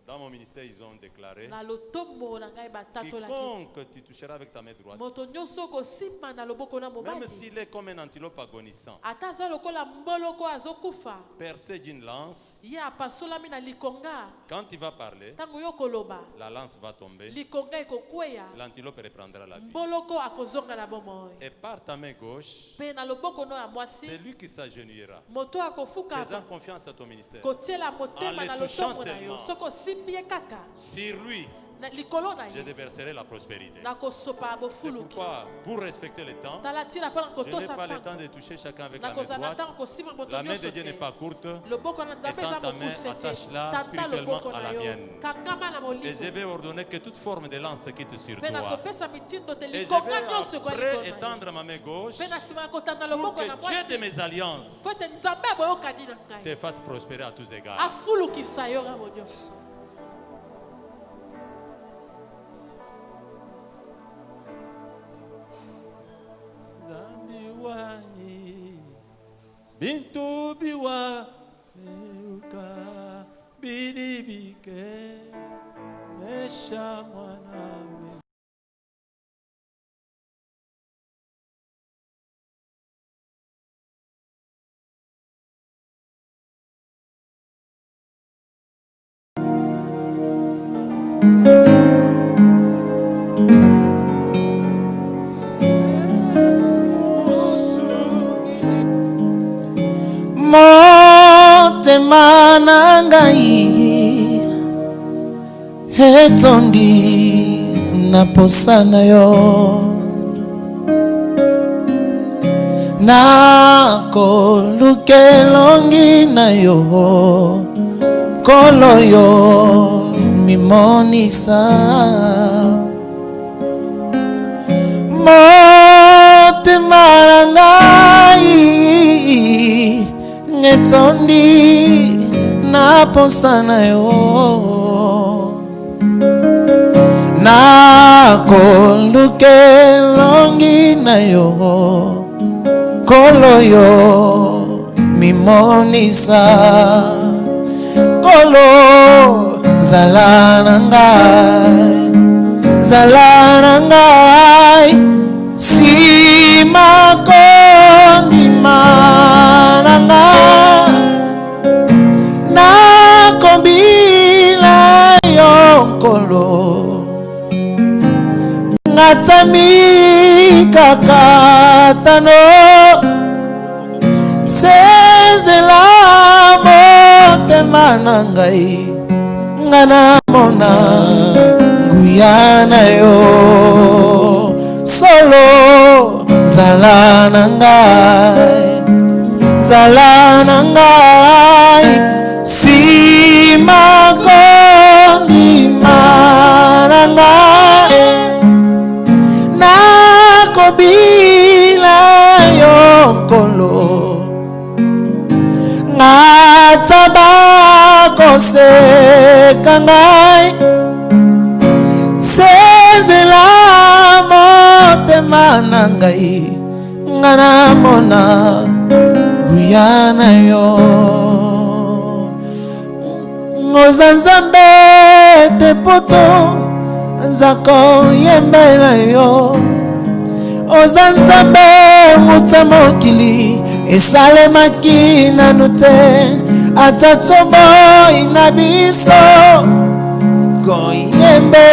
Dans mon ministère, ils ont déclaré: quiconque tu toucheras avec ta main droite, même s'il est comme un antilope agonissant, percé d'une lance, quand il va parler, la lance va tomber, l'antilope reprendra la vie. Et par ta main gauche, c'est lui qui s'agenouillera, faisant confiance à ton ministère, en le touchant seulement. Sur lui, je déverserai la prospérité. C'est pourquoi, pour respecter le temps, je n'ai pas le temps de toucher chacun avec la main droite. La main de Dieu n'est pas courte. Étends ta main, attache-la spirituellement à la mienne. Et je vais ordonner que toute forme de lance se quitte sur toi. Et je vais après étendre ma main gauche pour que Dieu de mes alliances te fasse prospérer à tous égards. Bintu biwa leuka bidibike mesha mwanawe. Motema nangai etondi naposana yo nako lukelongi na yo kolo yo mimonisa motema nangai etondi naposana yo nakonduke longi na yo kolo yo mimonisa kolo zala nangai sima kondima nakombila yonkolo ngatami kakatano sezela motema nangai ngana mona nguyana yo solo zala nangai sima kondi maranga nakobila yonkolo ngatabako sekangai sezela motema nangai ngana mona guyana yo ngozanzambe te poto zako yembela yo ozanzambe mutamokili esalemaki nanu te ata tombo inabiso koyembe